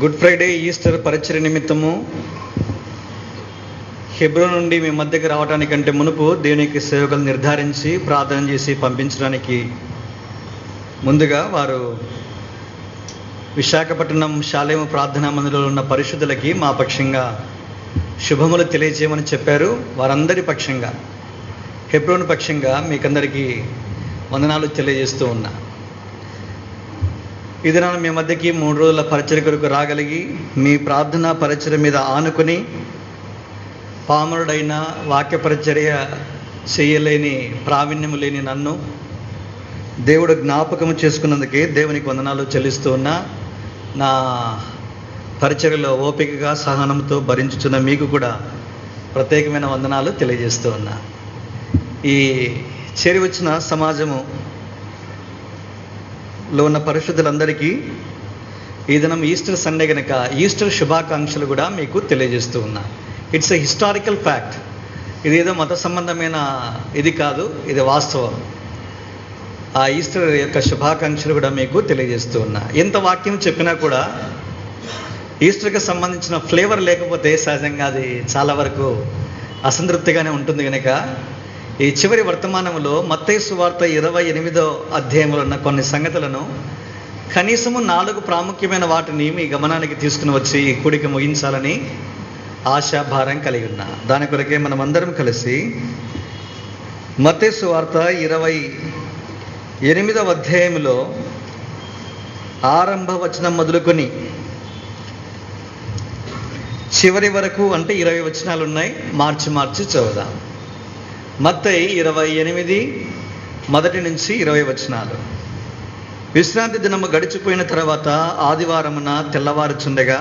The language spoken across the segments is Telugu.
గుడ్ ఫ్రైడే ఈస్టర్ పరిచర్య నిమిత్తము హెబ్రోన్ నుండి మీ మధ్యకి రావడానికంటే మునుపు దేవునికి సేవకులు నిర్ధారించి ప్రార్థన చేసి పంపించడానికి ముందుగా వారు విశాఖపట్నం శాలేము ప్రార్థనా మందిరంలో ఉన్న పరిశుద్ధులకి మా పక్షంగా శుభములు తెలియజేయమని చెప్పారు. వారందరి పక్షంగా హెబ్రోన్ పక్షంగా మీకందరికీ వందనాలు తెలియజేస్తూ ఉన్నా. ఈ దినాన మీ మధ్యకి 3 రోజుల పరిచర్య కొరకు రాగలిగి మీ ప్రార్థనా పరిచర్య మీద ఆనుకుని పామరుడైన వాక్య పరిచర్య చేయలేని ప్రావీణ్యము లేని నన్ను దేవుడు జ్ఞాపకము చేసుకున్నందుకే దేవునికి వందనాలు చెల్లిస్తూ ఉన్నా. నా పరిచర్యలో ఓపికగా సహనంతో భరించుచున్న మీకు కూడా ప్రత్యేకమైన వందనాలు తెలియజేస్తూ ఉన్నా. ఈ చేరి వచ్చిన సమాజము లో ఉన్న పరిశుద్ధులందరికీ ఈ దినం ఈస్టర్ సండే కనుక ఈస్టర్ శుభాకాంక్షలు కూడా మీకు తెలియజేస్తూ ఉన్నా. It's a historical fact. ఇది ఏదో మత సంబంధమైన ఇది కాదు, ఇది వాస్తవం. ఆ ఈస్టర్ యొక్క శుభాకాంక్షలు కూడా మీకు తెలియజేస్తూ ఉన్నా. ఎంత వాక్యం చెప్పినా కూడా ఈస్టర్కి సంబంధించిన ఫ్లేవర్ లేకపోతే సహజంగా అది చాలా వరకు అసంతృప్తిగానే ఉంటుంది. కనుక ఈ చివరి వర్తమానంలో మత్తయి సువార్త 28వ అధ్యాయంలో ఉన్న కొన్ని సంగతులను కనీసము 4 ప్రాముఖ్యమైన వాటిని మీ గమనానికి తీసుకుని వచ్చి ఈ కూడిక ముగించాలని ఆశాభారం కలిగి ఉన్నా. దాని కొరకే మనం అందరం కలిసి మత్తయి సువార్త 28వ అధ్యాయంలో ఆరంభ వచనం మొదలుకొని చివరి వరకు అంటే 20 వచనాలు ఉన్నాయి. మార్చి చదువుదాం. మత్తయి 28 మొదటి నుంచి 20 వచనాలు. విశ్రాంతి దినము గడిచిపోయిన తర్వాత ఆదివారమున తెల్లవారుచుండగా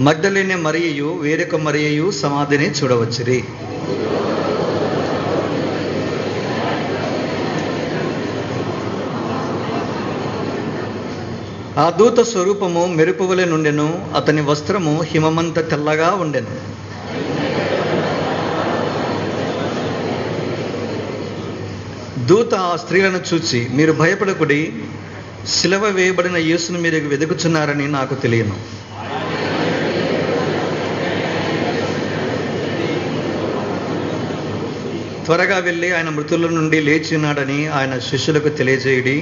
మగ్దలేనే మరియయు వేరొక మరియయు సమాధిని చూడవచ్చిరి. ఆ దూత స్వరూపము మెరుపువలె నుండెను, అతని వస్త్రము హిమమంత తెల్లగా ఉండెను. దూత ఆ స్త్రీలను చూచి, మీరు భయపడకుడి, సిలువ వేయబడిన యేసును మీరు వెతుకుచున్నారని నాకు తెలియను. త్వరగా వెళ్ళి ఆయన మృతుల నుండి లేచి ఉన్నాడని ఆయన శిష్యులకు తెలియజేయుడి.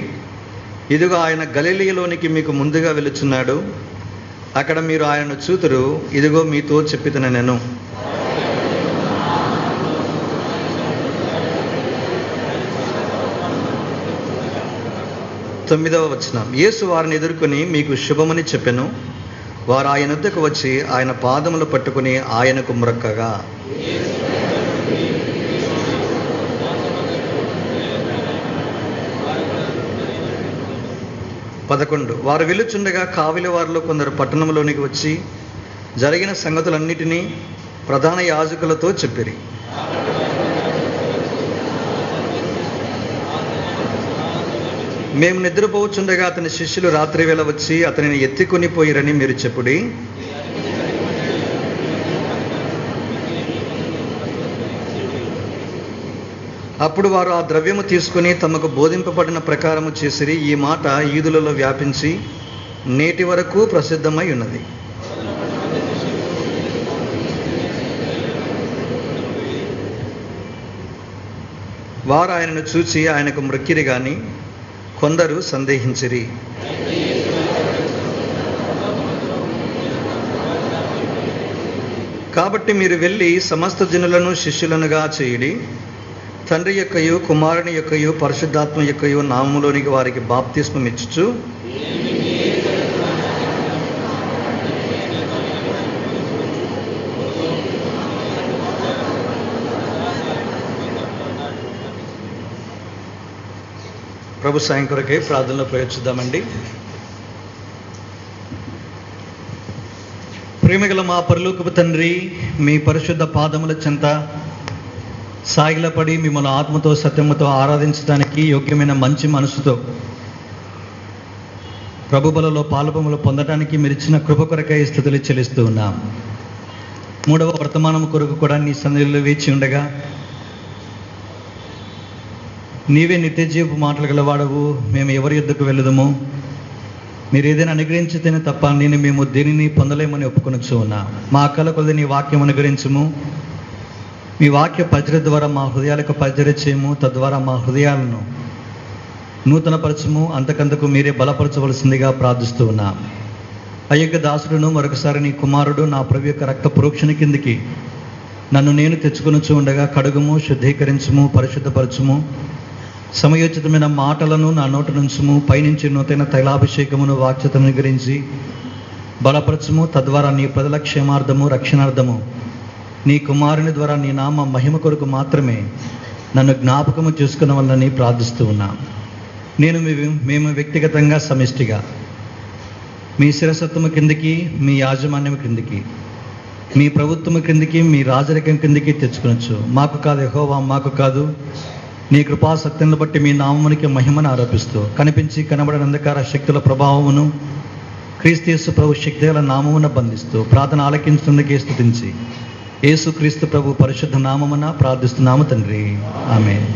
ఇదిగో ఆయన గలిలయలోనికి మీకు ముందుగా వెళుచున్నాడు, అక్కడ మీరు ఆయనను చూతురు. ఇదిగో మీతో చెప్పితున్న నేను. తొమ్మిదవ వచనం. యేసు వారిని ఎదుర్కొని మీకు శుభమని చెప్పెను. వారు ఆయన వద్దకు వచ్చి ఆయన పాదములు పట్టుకుని ఆయనకు మ్రొక్కగా, వారు వెలుచుండగా కావిలి వారిలో కొందరు పట్టణంలోనికి వచ్చి జరిగిన సంగతులన్నిటినీ ప్రధాన యాజకులతో చెప్పిరి. మేము నిద్రపోవచ్చుండగా అతని శిష్యులు రాత్రి వేళ వచ్చి అతనిని ఎత్తుకొని పోయిరని మీరు చెప్పుడి. అప్పుడు వారు ఆ ద్రవ్యము తీసుకుని తమకు బోధింపబడిన ప్రకారము చేసిరి. ఈ మాట యూదులలో వ్యాపించి నేటి వరకు ప్రసిద్ధమై ఉన్నది. వారు ఆయనను చూచి ఆయనకు మ్రొక్కిరి గాని కొందరు సందేహించిరి. కాబట్టి మీరు వెళ్ళి సమస్త జనులను శిష్యులనుగా చేయుడి. తండ్రి యొక్కయు కుమారుని యొక్కయు పరిశుద్ధాత్మ యొక్కయు నామములోనికి వారికి బాప్తిస్మం ఇచ్చుచు ప్రభు సాయం కొరకై ప్రార్థనలో ప్రవేశిద్దామండి. ప్రేమగల మా పరలోకపు తండ్రి, మీ పరిశుద్ధ పాదముల చెంత సాగిలపడి మిమ్మల్ని ఆత్మతో సత్యముతో ఆరాధించడానికి యోగ్యమైన మంచి మనసుతో ప్రభు బలలో పాలుపములు పొందడానికి మీరు ఇచ్చిన కృప కొరకై స్తుతులు చెల్లిస్తూ ఉన్నాం. 3వ వర్తమానం కొరకు కూడా నీ సన్నిధిలో వేచి ఉండగా నీవే నిత్యజీవపు మాటలు గలవాడవు, మేము ఎవరి యుద్ధకు వెళ్ళదము, మీరు ఏదైనా అనుగ్రహించితేనే తప్ప మేము దేనిని పొందలేమని ఒప్పుకొనొచ్చు ఉన్నా. మా అక్కల కొద్ది నీ వాక్యం అనుగ్రహించము. మీ వాక్య పరిచర్య ద్వారా మా హృదయాలకు పరిచర్య చేయము. తద్వారా మా హృదయాలను నూతనపరచము. అంతకంతకు మీరే బలపరచవలసిందిగా ప్రార్థిస్తూ ఉన్నా. అయ్యొక్క దాసుడును మరొకసారి నీ కుమారుడు నా ప్రభు యొక్క రక్త ప్రోక్షణ కిందికి నన్ను నేను తెచ్చుకొనుచు ఉండగా కడుగుము, శుద్ధీకరించుము, పరిశుద్ధపరచుము. సమయోచితమైన మాటలను నా నోట నుంచుము. పైనుంచి నూతన తైలాభిషేకమును వాక్యతను గురించి బలపరచుము. తద్వారా నీ ప్రజల క్షేమార్థము, రక్షణార్థము నీ కుమారుని ద్వారా నీ నామ మహిమ కొరకు మాత్రమే నన్ను జ్ఞాపకము చేసుకున్న వల్లని ప్రార్థిస్తూ ఉన్నాం. మేము వ్యక్తిగతంగా సమిష్టిగా మీ శిరసత్వము కిందికి, మీ యాజమాన్యం కిందికి, మీ ప్రభుత్వము కిందికి, మీ రాజరికం కిందికి తెచ్చుకొనొచ్చు. మాకు కాదు యెహోవా, మాకు కాదు, నీ కృపాసక్తిని బట్టి మీ నామమునికి మహిమను ఆరోపిస్తూ కనిపించి కనబడని అంధకార శక్తుల ప్రభావమును క్రీస్తు యేసు ప్రభు శక్తి గల నామమున బంధిస్తూ ప్రార్థన ఆలకించుటకే స్తుతించి యేసు క్రీస్తు ప్రభు పరిశుద్ధ నామమున ప్రార్థిస్తున్నాము తండ్రి, ఆమేన్.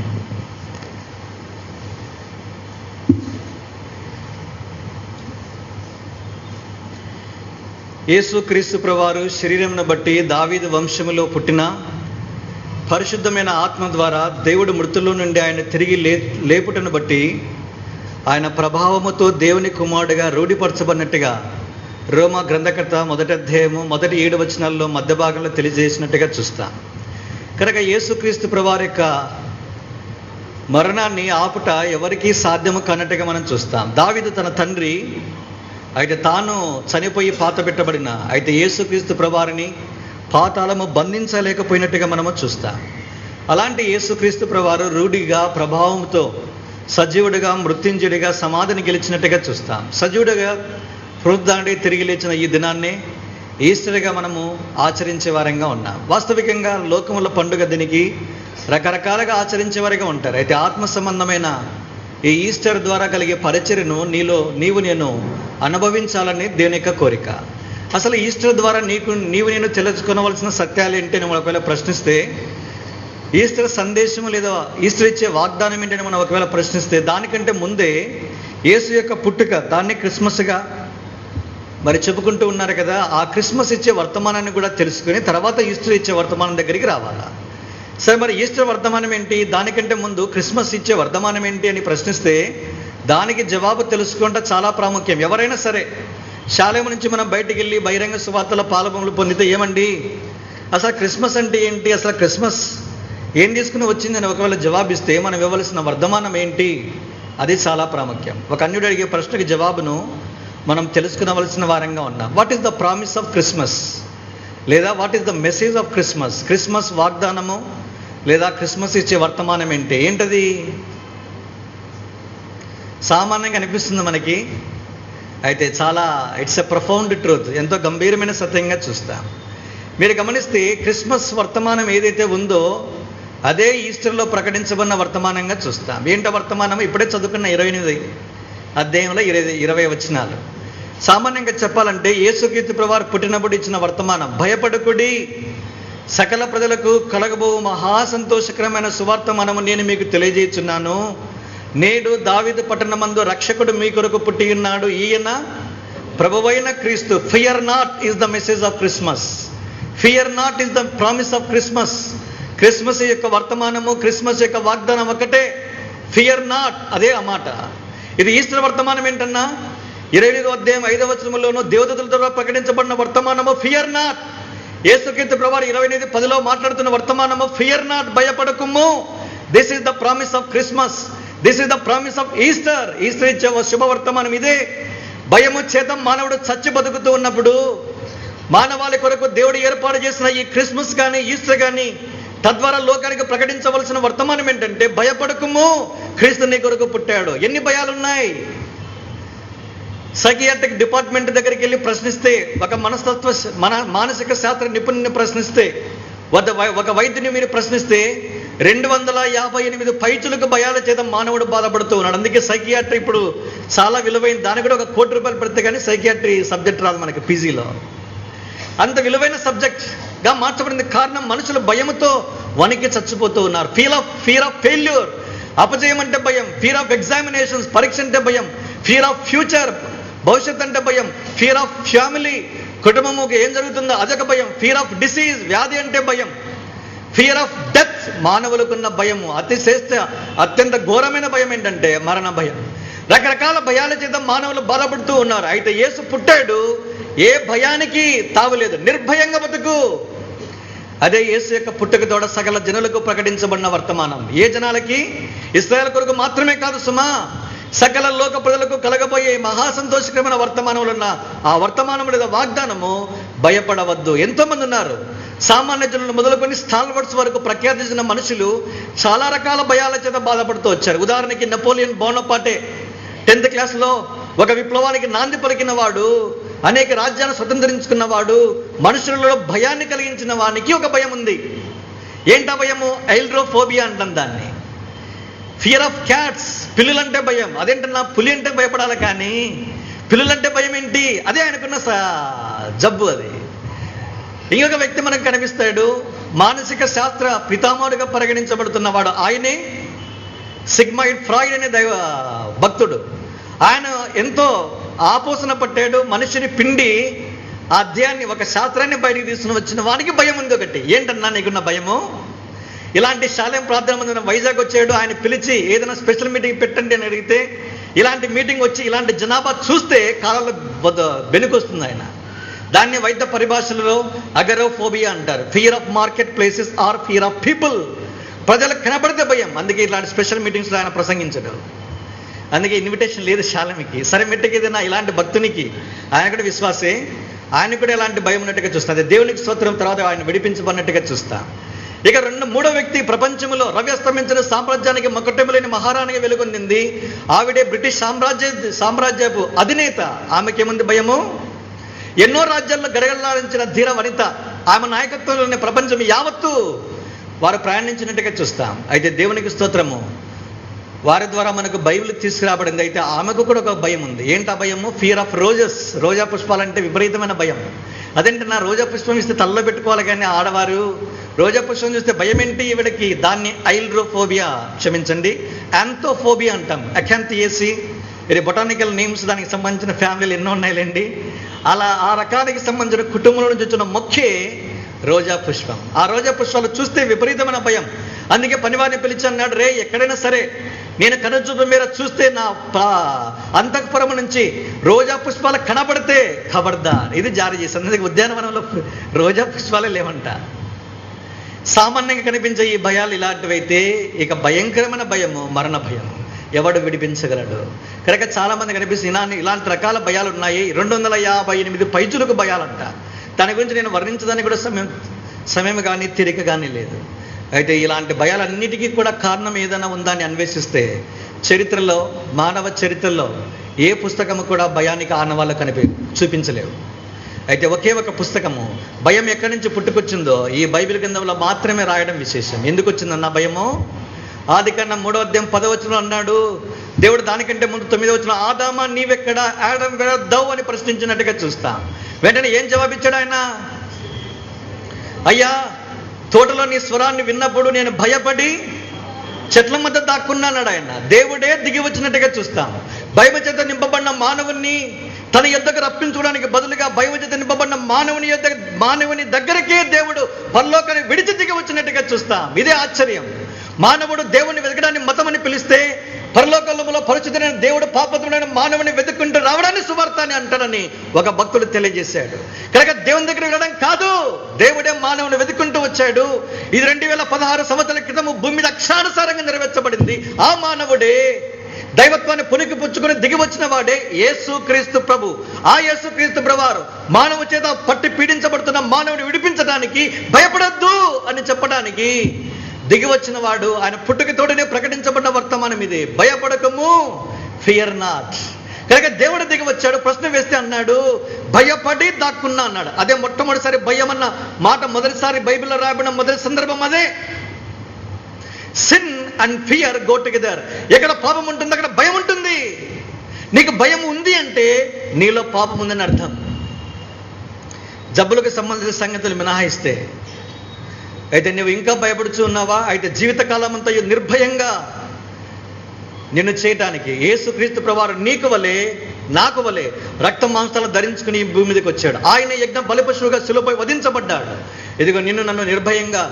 యేసు క్రీస్తు ప్రభువారు శరీరమును బట్టి దావీదు వంశములో పుట్టిన పరిశుద్ధమైన ఆత్మ ద్వారా దేవుడు మృతుల్లో నుండి ఆయన తిరిగి లేపుటను బట్టి ఆయన ప్రభావముతో దేవుని కుమారుడిగా రూఢిపరచబడినట్టుగా రోమా గ్రంథకర్త 1వ అధ్యాయము 7 వచనాల్లో మధ్య భాగంలో తెలియజేసినట్టుగా చూస్తాం. కనుక యేసుక్రీస్తు ప్రభువారి యొక్క మరణాన్ని ఆపుట ఎవరికీ సాధ్యము కానట్టుగా మనం చూస్తాం. దావీదు తన తండ్రి అయితే తాను చనిపోయి పాతబెట్టబడిన అయితే యేసుక్రీస్తు ప్రభువారిని పాతాళము బంధించలేకపోయినట్టుగా మనము చూస్తాం. అలాంటి యేసుక్రీస్తు ప్రభువారు రూఢిగా ప్రభావంతో సజీవుడిగా, మృత్యుంజయుడిగా, సమాధిని గెలిచినట్టుగా చూస్తాం. సజీవుడిగా పునరుద్ధానుడై తిరిగి లేచిన ఈ దినాన్ని ఈస్టర్గా మనము ఆచరించే వారంగా ఉన్నాం. వాస్తవికంగా లోకముల పండుగ దీనికి రకరకాలుగా ఆచరించే వారిగా ఉంటారు. అయితే ఆత్మ సంబంధమైన ఈ ఈస్టర్ ద్వారా కలిగే పరిచర్యను నీవు నేను అనుభవించాలని దేవుని యొక్క కోరిక. అసలు ఈస్టర్ ద్వారా నీవు నేను తెలుసుకొనవలసిన సత్యాలు ఏంటి అని మనం ఒకవేళ ప్రశ్నిస్తే, ఈస్టర్ సందేశము లేదా ఈస్టర్ ఇచ్చే వాగ్దానం ఏంటని మనం ఒకవేళ ప్రశ్నిస్తే, దానికంటే ముందే యేసు యొక్క పుట్టుక, దాన్ని క్రిస్మస్గా మరి చెప్పుకుంటూ ఉన్నారు కదా. ఆ క్రిస్మస్ ఇచ్చే వర్తమానాన్ని కూడా తెలుసుకుని తర్వాత ఈస్టర్ ఇచ్చే వర్తమానం దగ్గరికి రావాలా. సరే, మరి ఈస్టర్ వర్తమానం ఏంటి, దానికంటే ముందు క్రిస్మస్ ఇచ్చే వర్తమానం ఏంటి అని ప్రశ్నిస్తే దానికి జవాబు తెలుసుకుంటే చాలా ప్రాముఖ్యం. ఎవరైనా సరే శాలేము నుంచి మనం బయటికి వెళ్ళి బహిరంగ సువార్తల పాలభములు పొందితే ఏమండి అసలు క్రిస్మస్ అంటే ఏంటి, అసలు క్రిస్మస్ ఏం తీసుకుని వచ్చిందని ఒకవేళ జవాబిస్తే మనం ఇవ్వవలసిన వర్తమానం ఏంటి, అది చాలా ప్రాముఖ్యం. ఒక అన్యుడు అడిగే ప్రశ్నకి జవాబును మనం తెలుసుకునవలసిన వారంగా ఉన్నాం. What is the promise of Christmas, లేదా what is the message of Christmas? Christmas వాగ్దానము లేదా క్రిస్మస్ ఇచ్చే వర్తమానం ఏంటది? సామాన్యంగా అనిపిస్తుంది మనకి, అయితే చాలా ఇట్స్ ఎ ప్రొఫౌండ్ ట్రూత్, ఎంతో గంభీరమైన సత్యంగా చూస్తాం. మీరు గమనిస్తే క్రిస్మస్ వర్తమానం ఏదైతే ఉందో అదే ఈస్టర్లో ప్రకటించబడిన వర్తమానంగా చూస్తాం. ఏంటో వర్తమానం? ఇప్పుడే చదువుకున్న 28 అధ్యాయంలో 20 వచనాలు. సామాన్యంగా చెప్పాలంటే యేసుక్రీస్తు ప్రభువారు పుట్టినప్పుడు ఇచ్చిన వర్తమానం, భయపడకుడి, సకల ప్రజలకు కలగబో మహా సంతోషకరమైన సువార్తమానము నేను మీకు తెలియజేయుచున్నాను. నేడు దావీదు పట్టణమందు రక్షకుడు మీ కొరకు పుట్టి ఉన్నాడు, ఈయన ప్రభువైన క్రీస్తు. Fear not is the message of Christmas. Fear not is the promise of Christmas. Christmas యొక్క వర్తమానము, క్రిస్మస్ యొక్క వాగ్దానం ఒకటే, ఫియర్ నాట్, అదే ఆ మాట. ఇది ఈస్టర్ వర్తమానం ఏంటన్నా 25వ అధ్యాయం 5వ వచనంలోనూ దేవదూతల ద్వారా ప్రకటించబడిన వర్తమానము ఫియర్ నాట్. యేసుక్రీస్తు ప్రభువారు 28:10లో మాట్లాడుతున్న వర్తమానము ఫియర్ నాట్, భయపడకుము. This is the promise of Christmas, this is the promise of Easter. Easter ఇచ్చే శుభవర్తమానం ఇదే. భయము చేత మానవుడు చచ్చి బతుకుతూ ఉన్నప్పుడు మానవాళి కొరకు దేవుడు ఏర్పాటు చేసిన ఈ క్రిస్మస్ కానీ ఈస్టర్ కానీ తద్వారా లోకానికి ప్రకటించవలసిన వర్తమానం ఏంటంటే భయపడకుము, క్రీస్తు నీ కొరకు పుట్టాడు. ఎన్ని భయాలున్నాయి? సైకియాట్రిక్ డిపార్ట్మెంట్ దగ్గరికి వెళ్ళి ప్రశ్నిస్తే, ఒక మానసిక శాస్త్ర నిపుణుని ప్రశ్నిస్తే, ఒక వైద్యుని మీరు ప్రశ్నిస్తే 258 పైచులకు భయాల చేత మానవుడు బాధపడుతూ ఉన్నాడు. అందుకే సైకియాట్రీ ఇప్పుడు చాలా విలువైన, దానికి కూడా $1 కోటి పెడితే కానీ సైకియాట్రీ సబ్జెక్ట్ రాదు మనకి పీజీలో. అంత విలువైన సబ్జెక్ట్గా మార్చబడింది. కారణం, మనుషులు భయముతో వణికి చచ్చిపోతూ ఉన్నారు. ఫియర్ ఆఫ్ ఫెయిల్యూర్, అపజయం అంటే భయం. ఫియర్ ఆఫ్ ఎగ్జామినేషన్స్, పరీక్ష అంటే భయం. ఫియర్ ఆఫ్ ఫ్యూచర్, భవిష్యత్ అంటే భయం. ఫియర్ ఆఫ్ ఫ్యామిలీ, కుటుంబముకి ఏం జరుగుతుందో అదొక భయం. ఫియర్ ఆఫ్ డిసీజ్, వ్యాధి అంటే భయం. ఫియర్ ఆఫ్ డెత్, మానవులకున్న భయము అత్యంత ఘోరమైన భయం ఏంటంటే మరణ భయం. రకరకాల భయాల చేత మానవులు బాధపడుతూ ఉన్నారు. అయితే యేసు పుట్టాడు, ఏ భయానికి తావులేదు, నిర్భయంగా బతుకు. అదే యేసు యొక్క పుట్టుక ద్వారా సకల జనులకు ప్రకటించబడిన వర్తమానం. ఏ జనాలకి? ఇశ్రాయేలు కొరకు మాత్రమే కాదు సుమా, సకల లోక ప్రజలకు కలగబోయే మహా సంతోషకరమైన వర్తమానములు ఉన్న ఆ వర్తమానం లేదా వాగ్దానము భయపడవద్దు. ఎంతో మంది ఉన్నారు, సామాన్య జనులు మొదలుకొని స్టాల్వర్డ్స్ వరకు ప్రఖ్యాతి చెందిన మనుషులు చాలా రకాల భయాల చేత బాధపడుతూ వచ్చారు. ఉదాహరణకి నెపోలియన్ బోనపార్టే 10th క్లాస్లో ఒక విప్లవానికి నాంది పలికిన వాడు, అనేక రాజ్యాలను స్వతంత్రించుకున్నవాడు, మనుషులలో భయాన్ని కలిగించిన వానికి ఒక భయం ఉంది. ఏంటా భయము? ఐల్డ్రోఫోబియా అంటాం దాన్ని. ఫియర్ ఆఫ్ క్యాట్స్, పిల్లులంటే భయం. అదేంటన్నా, పులి అంటే భయపడాలి కానీ పిల్లులంటే భయం ఏంటి? అదే ఆయనకున్న జబ్బు అది. ఇంకొక వ్యక్తి మనకు కనిపిస్తాడు, మానసిక శాస్త్ర పితామహుడిగా పరిగణించబడుతున్నవాడు. ఆయనే సిగ్మైడ్ ఫ్రాయిడ్ అనే దైవ భక్తుడు. ఆయన ఎంతో ఆపోసన పట్టాడు, మనిషిని పిండి ఆ అధ్యాయాన్ని, ఒక శాస్త్రాన్ని బయటికి తీసుకుని వచ్చిన వానికి భయం ఉంది ఒకటి. ఏంటన్నా నీకున్న భయము? ఇలాంటి శాలెం ప్రార్థన మందిరం వైజాగ్ వచ్చాడు, ఆయన పిలిచి ఏదైనా స్పెషల్ మీటింగ్ పెట్టండి అని అడిగితే, ఇలాంటి మీటింగ్ వచ్చి ఇలాంటి జనాభా చూస్తే కాలంలో వెనుకొస్తుంది ఆయన. దాన్ని వైద్య పరిభాషలో అగరోఫోబియా అంటారు. Fear of market places or fear of people. ప్రజలకు కనబడితే భయం. అందుకే ఇలాంటి స్పెషల్ మీటింగ్స్లో ఆయన ప్రసంగించడు. అందుకే ఇన్విటేషన్ లేదు శాలమికి. సరే మెట్టుకి ఏదైనా ఇలాంటి భక్తునికి, ఆయన కూడా విశ్వాసే, ఆయన కూడా ఇలాంటి భయం ఉన్నట్టుగా చూస్తా. అదే దేవునికి స్తోత్రం. తర్వాత ఆయన విడిపించబడినట్టుగా చూస్తా. ఇక మూడో వ్యక్తి, ప్రపంచంలో రవి అస్తమించిన సామ్రాజ్యానికి మొక్కటెములేని మహారాణిగా వెలుగొందింది. ఆవిడే బ్రిటిష్ సామ్రాజ్యపు అధినేత. ఆమెకేముంది భయము? ఎన్నో రాజ్యాల్లో గడగడలాడించిన ధీర వనిత. ఆమె నాయకత్వంలోని ప్రపంచం యావత్తు వారు ప్రయాణించినట్టుగా చూస్తాం. అయితే దేవునికి స్తోత్రము, వారి ద్వారా మనకు బైబిల్ తీసుకురాబడింది. అయితే ఆమెకు కూడా ఒక భయం ఉంది. ఏంటి ఆ భయము? Fear of roses. రోజా పుష్పాలంటే విపరీతమైన భయం. అదేంటి, నా రోజా పుష్పం ఇస్తే తలలో పెట్టుకోవాలి కానీ ఆడవారు రోజా పుష్పం చూస్తే భయం ఏంటి ఈవిడకి? దాన్ని ఐల్డ్రోఫోబియా, క్షమించండి, యాంథోఫోబియా అంటాం. అకాంథియేసి, ఇది బొటానికల్ నేమ్స్, దానికి సంబంధించిన ఫ్యామిలీలు ఎన్నో ఉన్నాయిలేండి. అలా ఆ రకానికి సంబంధించిన కుటుంబంలో నుంచి వచ్చిన మొక్కే రోజా పుష్పం. ఆ రోజా పుష్పాలు చూస్తే విపరీతమైన భయం. అందుకే పనివారిని పిలిచి అన్నాడు, రే ఎక్కడైనా సరే నేను కనుచూపు మీద చూస్తే నా అంతఃపురం నుంచి రోజా పుష్పాలు కనబడితే ఖబర్దార్, ఇది జారీ చేశాను. అందుకే ఉద్యానవనంలో రోజా పుష్పాలే లేవంట. సామాన్యంగా కనిపించే ఈ భయాలు ఇలాంటివైతే, ఇక భయంకరమైన భయము మరణ భయం. ఎవడు విడిపించగలడు? కనుక చాలా మంది కనిపిస్తుంది ఇలాంటి రకాల భయాలు ఉన్నాయి. 258 పైచులకు భయాలంట. దాని గురించి నేను వర్ణించడానికి కూడా సమయం కానీ తీరిక కానీ లేదు. అయితే ఇలాంటి భయాలన్నిటికీ కూడా కారణం ఏదైనా ఉందని అన్వేషిస్తే చరిత్రలో, మానవ చరిత్రలో ఏ పుస్తకము కూడా భయానికి ఆనవాళ్ళు చూపించలేవు. అయితే ఒకే ఒక పుస్తకము భయం ఎక్కడి నుంచి పుట్టుకొచ్చిందో ఈ బైబిల్ గ్రంథంలో మాత్రమే రాయడం విశేషం. ఎందుకు వచ్చిందన్న భయము? ఆదికాండం 3వ అధ్యాయం 10వ వచనంలో అన్నాడు దేవుడు. దానికంటే ముందు 9వ వచనం, ఆదామా నీవెక్కడ, ఆడమ్ వేర్ దౌ అని ప్రశ్నించినట్టుగా చూస్తాం. వెంటనే ఏం జవాబిచ్చాడు ఆయన? అయ్యా, తోటలో నీ స్వరాన్ని విన్నప్పుడు నేను భయపడి చెట్ల మధ్య దాక్కున్నాడు ఆయన. దేవుడే దిగి వచ్చినట్టుగా చూస్తాం. భయం చేత నింపబడిన మానవుని తన యొద్దకు రప్పించుకోవడానికి బదులుగా భయం చేత నింపబడిన మానవుని దగ్గరకే దేవుడు పరలోకాన్ని విడిచి దిగి వచ్చినట్టుగా చూస్తాం. ఇదే ఆశ్చర్యం. మానవుడు దేవుని వెతకడాన్ని మతమని పిలిస్తే, పరలోకంలో పరిశుద్ధమైన దేవుడు పాపతుడైన మానవుని వెతుక్కుంటూ రావడాన్ని సువార్త అని అంటాడని ఒక భక్తుడు తెలియజేశాడు. కనుక దేవుని దగ్గర వెళ్ళడం కాదు, దేవుడే మానవుని వెతుక్కుంటూ వచ్చాడు. ఇది 2016 సంవత్సరాల క్రితం భూమి మీద అక్షరానుసారంగా నెరవేర్చబడింది. ఆ మానవుడే దైవత్వాన్ని పునికి పుచ్చుకొని దిగి వచ్చిన వాడే యేసుక్రీస్తు ప్రభు. ఆ యేసుక్రీస్తు ప్రభువారు మానవ చేత పట్టి పీడించబడుతున్న మానవుని విడిపించడానికి భయపడద్దు అని చెప్పడానికి దిగి వచ్చిన వాడు. ఆయన పుట్టుకతోడనే ప్రకటించబడిన వర్తమానం ఇది. భయపడకము, ఫియర్ నాట్. కనుక దేవుడు దిగి వచ్చాడు. ప్రశ్న వేస్తే అన్నాడు భయపడి దాక్కున్నా అన్నాడు. అదే మొట్టమొదటిసారి భయం అన్న మాట మొదటిసారి బైబిల్లో రాయబడిన మొదటి సందర్భం అదే. Sin and fear go together. ఎక్కడ పాపం ఉంటుంది అక్కడ భయం ఉంటుంది. నీకు భయం ఉంది అంటే నీలో పాపం ఉందని అర్థం. జబ్బులకు సంబంధించిన సంగతులు మినహాయిస్తే. అయితే నువ్వు ఇంకా భయపడుచు ఉన్నావా? అయితే జీవితకాలం అంతా నిర్భయంగా నిన్ను చేయటానికి యేసుక్రీస్తు ప్రభువారు నీకు వలె నాకు వలె రక్త మాంసాలను ధరించుకుని ఈ భూమి మీదకి వచ్చాడు. ఆయన యజ్ఞ బలిపశువుగా శిలువపై వధించబడ్డాడు. ఇదిగో నిన్ను నన్ను నిర్భయంగా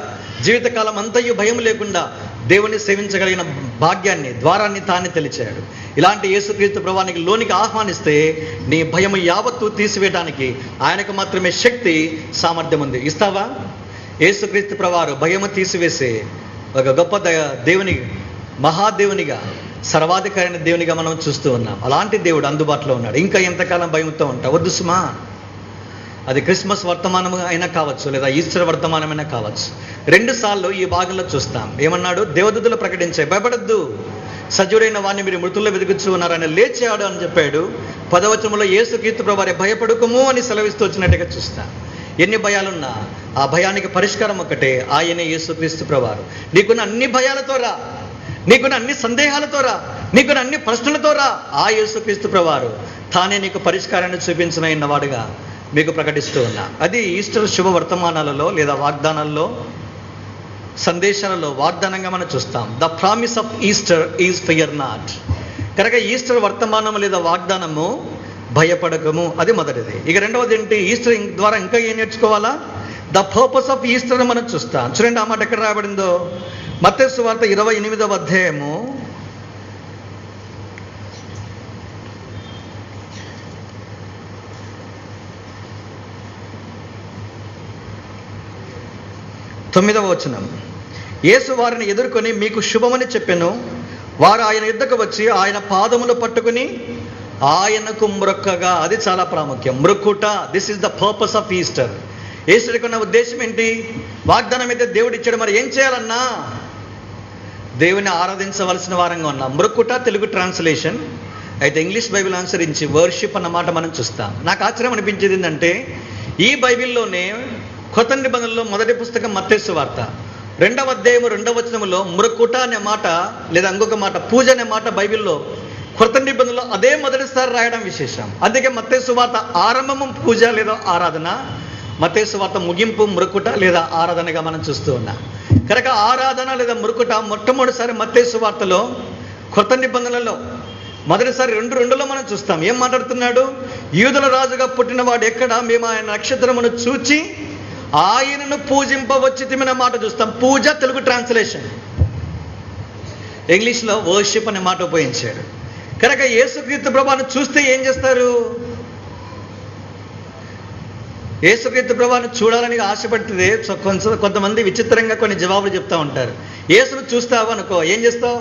జీవితకాలం అంతయు భయం లేకుండా దేవుని సేవించగలిగిన భాగ్యాన్ని, ద్వారాన్ని తానే తెలిచాడు. ఇలాంటి యేసుక్రీస్తు ప్రభువానికి లోనికి ఆహ్వానిస్తే నీ భయము యావత్తు తీసివేయడానికి ఆయనకు మాత్రమే శక్తి, సామర్థ్యం ఉంది. ఇస్తావా? యేసుక్రీస్తు ప్రభువారు భయము తీసివేసే ఒక గొప్ప దేవుని, మహాదేవునిగా, సర్వాధికారైన దేవునిగా మనం చూస్తూ ఉన్నాం. అలాంటి దేవుడు అందుబాటులో ఉన్నాడు. ఇంకా ఎంతకాలం భయంతో ఉంటావు? వద్దు సుమా. అది క్రిస్మస్ వర్తమానం అయినా కావచ్చు, లేదా ఈస్టర్ వర్తమానమైనా కావచ్చు. 2 సార్లు ఈ భాగంలో చూస్తాం. ఏమన్నాడు? దేవదూతలు ప్రకటించే, భయపడద్దు, సజీవుడైన వాడిని మీరు మృతుల్లో వెతుకుతూ ఉన్నారు, ఆయన లేచాడు అని చెప్పాడు. 10వ వచనంలో యేసుక్రీస్తు ప్రభువారే భయపడకము అని సెలవిస్తూ వచ్చినట్టుగా చూస్తాం. ఎన్ని భయాలున్నా ఆ భయానికి పరిష్కారం ఒక్కటే, ఆయనే యేసుక్రీస్తు ప్రభువారు. నీకున్న అన్ని భయాలతో రా, నీకున్న అన్ని సందేహాలతో రా, నీకున్న అన్ని ప్రశ్నలతో రా. ఆ యేసుక్రీస్తు ప్రభువారు తానే నీకు పరిష్కారాన్ని చూపించిన వాడుగా మీకు ప్రకటిస్తూ ఉన్నా. అది ఈస్టర్ శుభ వర్తమానాలలో లేదా వాగ్దానాల్లో, సందేశాలలో వాగ్దానంగా మనం చూస్తాం. The promise of Easter is fear not. కనుక ఈస్టర్ వర్తమానం లేదా వాగ్దానము భయపడకము, అది మొదటిది. ఇక రెండవది ఏంటి? ఈస్టర్ ద్వారా ఇంకా ఏం నేర్చుకోవాలా? ద పర్పస్ ఆఫ్ ఈస్టర్ మనం చూస్తాం. చూడండి ఆ మాట ఎక్కడ రాయబడిందో. మత్తయి సువార్త 28వ అధ్యాయము 9వ వచనం. యేసు వారిని ఎదుర్కొని మీకు శుభమని చెప్పెను. వారు ఆయన యుద్ధకు వచ్చి ఆయన పాదములు పట్టుకుని ఆయనకు మ్రొక్కగా. అది చాలా ప్రాముఖ్యం. మ్రొక్కుట. This is the purpose of Easter. ఈస్టర్కి ఉన్న ఉద్దేశం ఏంటి? వాగ్దానం అయితే దేవుడు ఇచ్చాడు, మరి ఏం చేయాలన్నా? దేవుని ఆరాధించవలసిన వారంగా ఉన్నాం. మ్రొక్కుట తెలుగు ట్రాన్స్లేషన్. అయితే ఇంగ్లీష్ బైబిల్ అనుసరించి వర్షిప్ అన్న మాట మనం చూస్తాం. నాకు ఆశ్చర్యం అనిపించేది ఏంటంటే, ఈ బైబిల్లోనే కొత్త నిబంధనలో మొదటి పుస్తకం మత్తయి సువార్త 2వ అధ్యాయము 2వ వచనములో మ్రొక్కుట అనే మాట, లేదా ఇంకొక మాట పూజ అనే మాట బైబిల్లో కొత్త నిబంధనలో అదే మొదటిసారి రాయడం విశేషం. అందుకే మత్తయి సువార్త ఆరంభము పూజ లేదా ఆరాధన, మత్తయి సువార్త ముగింపు మ్రొక్కుట లేదా ఆరాధనగా మనం చూస్తూ ఉన్నాం. కనుక ఆరాధన లేదా మ్రొక్కుట మొట్టమొదటిసారి మత్తయి సువార్తలో కొత్త నిబంధనలలో మొదటిసారి 2:2లో మనం చూస్తాం. ఏం మాట్లాడుతున్నాడు? యూదుల రాజుగా పుట్టినవాడు ఎక్కడ? మేము ఆయన నక్షత్రమును చూచి ఆయనను పూజింపవచ్చితిమనే మాట చూస్తాం. పూజ తెలుగు ట్రాన్స్లేషన్. ఇంగ్లీష్లో వర్షిప్ అనే మాట ఉపయోగించాడు. కనుక యేసుక్రీస్తు ప్రభువును చూస్తే ఏం చేస్తారు? యేసుక్రీస్తు ప్రభువును చూడాలని ఆశపడితే కొంతమంది విచిత్రంగా కొన్ని జవాబులు చెప్తూ ఉంటారు. యేసును చూస్తావు అనుకో, ఏం చేస్తావు?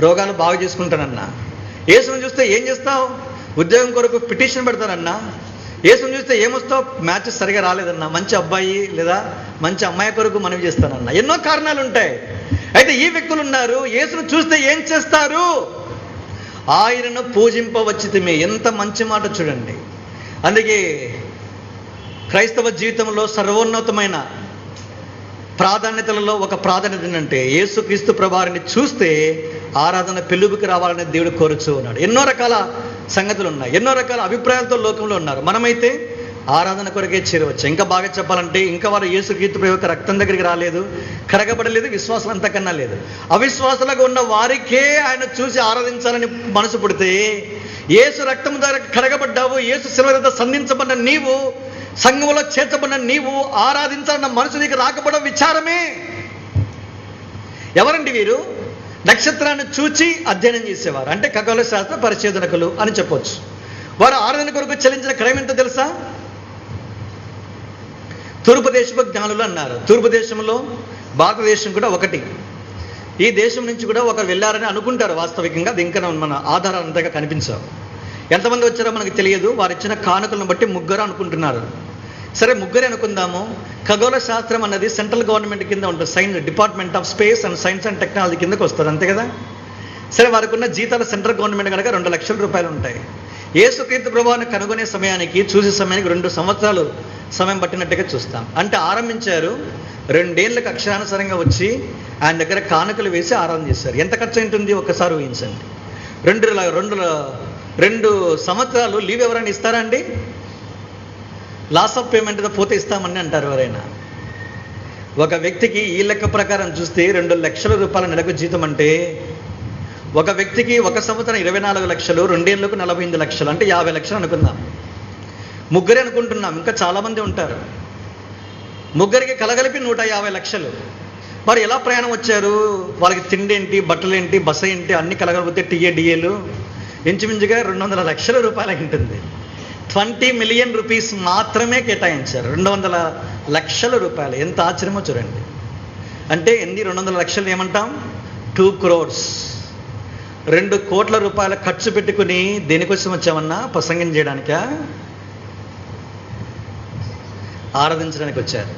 రోగాలు బాగు చేసుకుంటానన్నా. యేసును చూస్తే ఏం చేస్తావు? ఉద్యోగం కొరకు పిటిషన్ పెడతానన్నా. యేసును చూస్తే ఏమొస్తావు? మ్యాచ్ సరిగా రాలేదన్నా, మంచి అబ్బాయి లేదా మంచి అమ్మాయి కొరకు మనవి చేస్తానన్నా. ఎన్నో కారణాలు ఉంటాయి. అయితే ఈ వ్యక్తులు ఉన్నారు, యేసును చూస్తే ఏం చేస్తారు? ఆయనను పూజింపవచ్చితిమి. ఎంత మంచి మాట చూడండి. అందుకే క్రైస్తవ జీవితంలో సర్వోన్నతమైన ప్రాధాన్యతలలో ఒక ప్రాధాన్యత ఏంటంటే, యేసుక్రీస్తు ప్రభువారిని చూస్తే ఆరాధన పెళ్ళుబికి రావాలని దేవుడు కోరుచూ ఉన్నాడు. ఎన్నో రకాల సంగతులు ఉన్నాయి, ఎన్నో రకాల అభిప్రాయాలతో లోకంలో ఉన్నారు. మనమైతే ఆరాధన కొరకే చేరవచ్చు. ఇంకా బాగా చెప్పాలంటే, ఇంకా వారు యేసుక్రీస్తు ప్రభు యొక్క రక్తం దగ్గరికి రాలేదు, కడగబడలేదు, విశ్వాసం అంతకన్నా లేదు. అవిశ్వాసాలుగా ఉన్న వారికే ఆయన చూసి ఆరాధించాలని మనసు పుడితే, యేసు రక్తం ద్వారా కడగబడ్డావు, యేసు శిలువ మీద సంధించబడిన నీవు, సంఘంలో చేర్చబడిన నీవు ఆరాధించాలన్న మనసు నీకు రాకపోవడం విచారమే. ఎవరండి వీరు? నక్షత్రాన్ని చూచి అధ్యయనం చేసేవారు, అంటే ఖగోళ శాస్త్ర పరిశోధనకులు అని చెప్పొచ్చు. వారు ఆరాధన కొరకు చెల్లించిన క్రయం ఎంతో తెలుసా? తూర్పు దేశపు జ్ఞానులు అన్నారు. తూర్పు దేశంలో భారతదేశం కూడా ఒకటి. ఈ దేశం నుంచి కూడా ఒకరు వెళ్ళారని అనుకుంటారు. వాస్తవికంగా అది ఇంకా మన ఆధారాలు అంతగా కనిపించవు. ఎంతమంది వచ్చారో మనకు తెలియదు. వారు ఇచ్చిన కానుకలను బట్టి 3 అనుకుంటున్నారు. సరే, 3 అనుకుందాము. ఖగోళ శాస్త్రం అన్నది సెంట్రల్ గవర్నమెంట్ కింద ఉంటుంది. Science department of space and science and technology కిందకు వస్తుంది, అంతే కదా. సరే, వారికి ఉన్న జీతాలు సెంట్రల్ గవర్నమెంట్ కనుక 2 లక్షల రూపాయలు ఉంటాయి. యేసుక్రీస్తు ప్రభువును కనుగొనే సమయానికి, చూసే సమయానికి 2 సంవత్సరాలు సమయం పట్టినట్టుగా చూస్తాం. అంటే ఆరంభించారు, 2 ఏళ్ళకి అక్షరానుసారంగా వచ్చి ఆయన దగ్గర కానుకలు వేసి ఆరాధన చేశారు. ఎంత ఖర్చు ఉంటుంది ఒక్కసారి ఊహించండి. 2 సంవత్సరాలు లీవ్ ఎవరైనా ఇస్తారా అండి? లాస్ ఆఫ్ పేమెంట్ పోతే ఇస్తామని అంటారు ఎవరైనా. ఒక వ్యక్తికి ఈ లెక్క ప్రకారం చూస్తే 2 లక్షల రూపాయల నెలకు జీతం అంటే ఒక వ్యక్తికి ఒక సంవత్సరం 24 లక్షలు, 2 ఏళ్ళకు 48 లక్షలు, అంటే 50 లక్షలు అనుకుందాం. ముగ్గురే అనుకుంటున్నాం, ఇంకా చాలామంది ఉంటారు. ముగ్గురికి కలగలిపి 150 లక్షలు. మరి ఎలా ప్రయాణం వచ్చారు? వాళ్ళకి తిండి ఏంటి, బట్టలు ఏంటి, బస ఏంటి, అన్ని కలగలిపితే డిఏలు ఇంచుమించుగా 200 లక్షల రూపాయలు ఉంటుంది. 20 మిలియన్ రూపీస్ మాత్రమే కేటాయించారు. 200 లక్షల రూపాయలు. ఎంత ఆశ్చర్యమో చూడండి. అంటే 200 లక్షలు ఏమంటాం? 2 crores. 2 కోట్ల రూపాయల ఖర్చు పెట్టుకుని దేనికోసం వచ్చామన్నా? ప్రసంగం చేయడానికా? ఆరాధించడానికి వచ్చారు.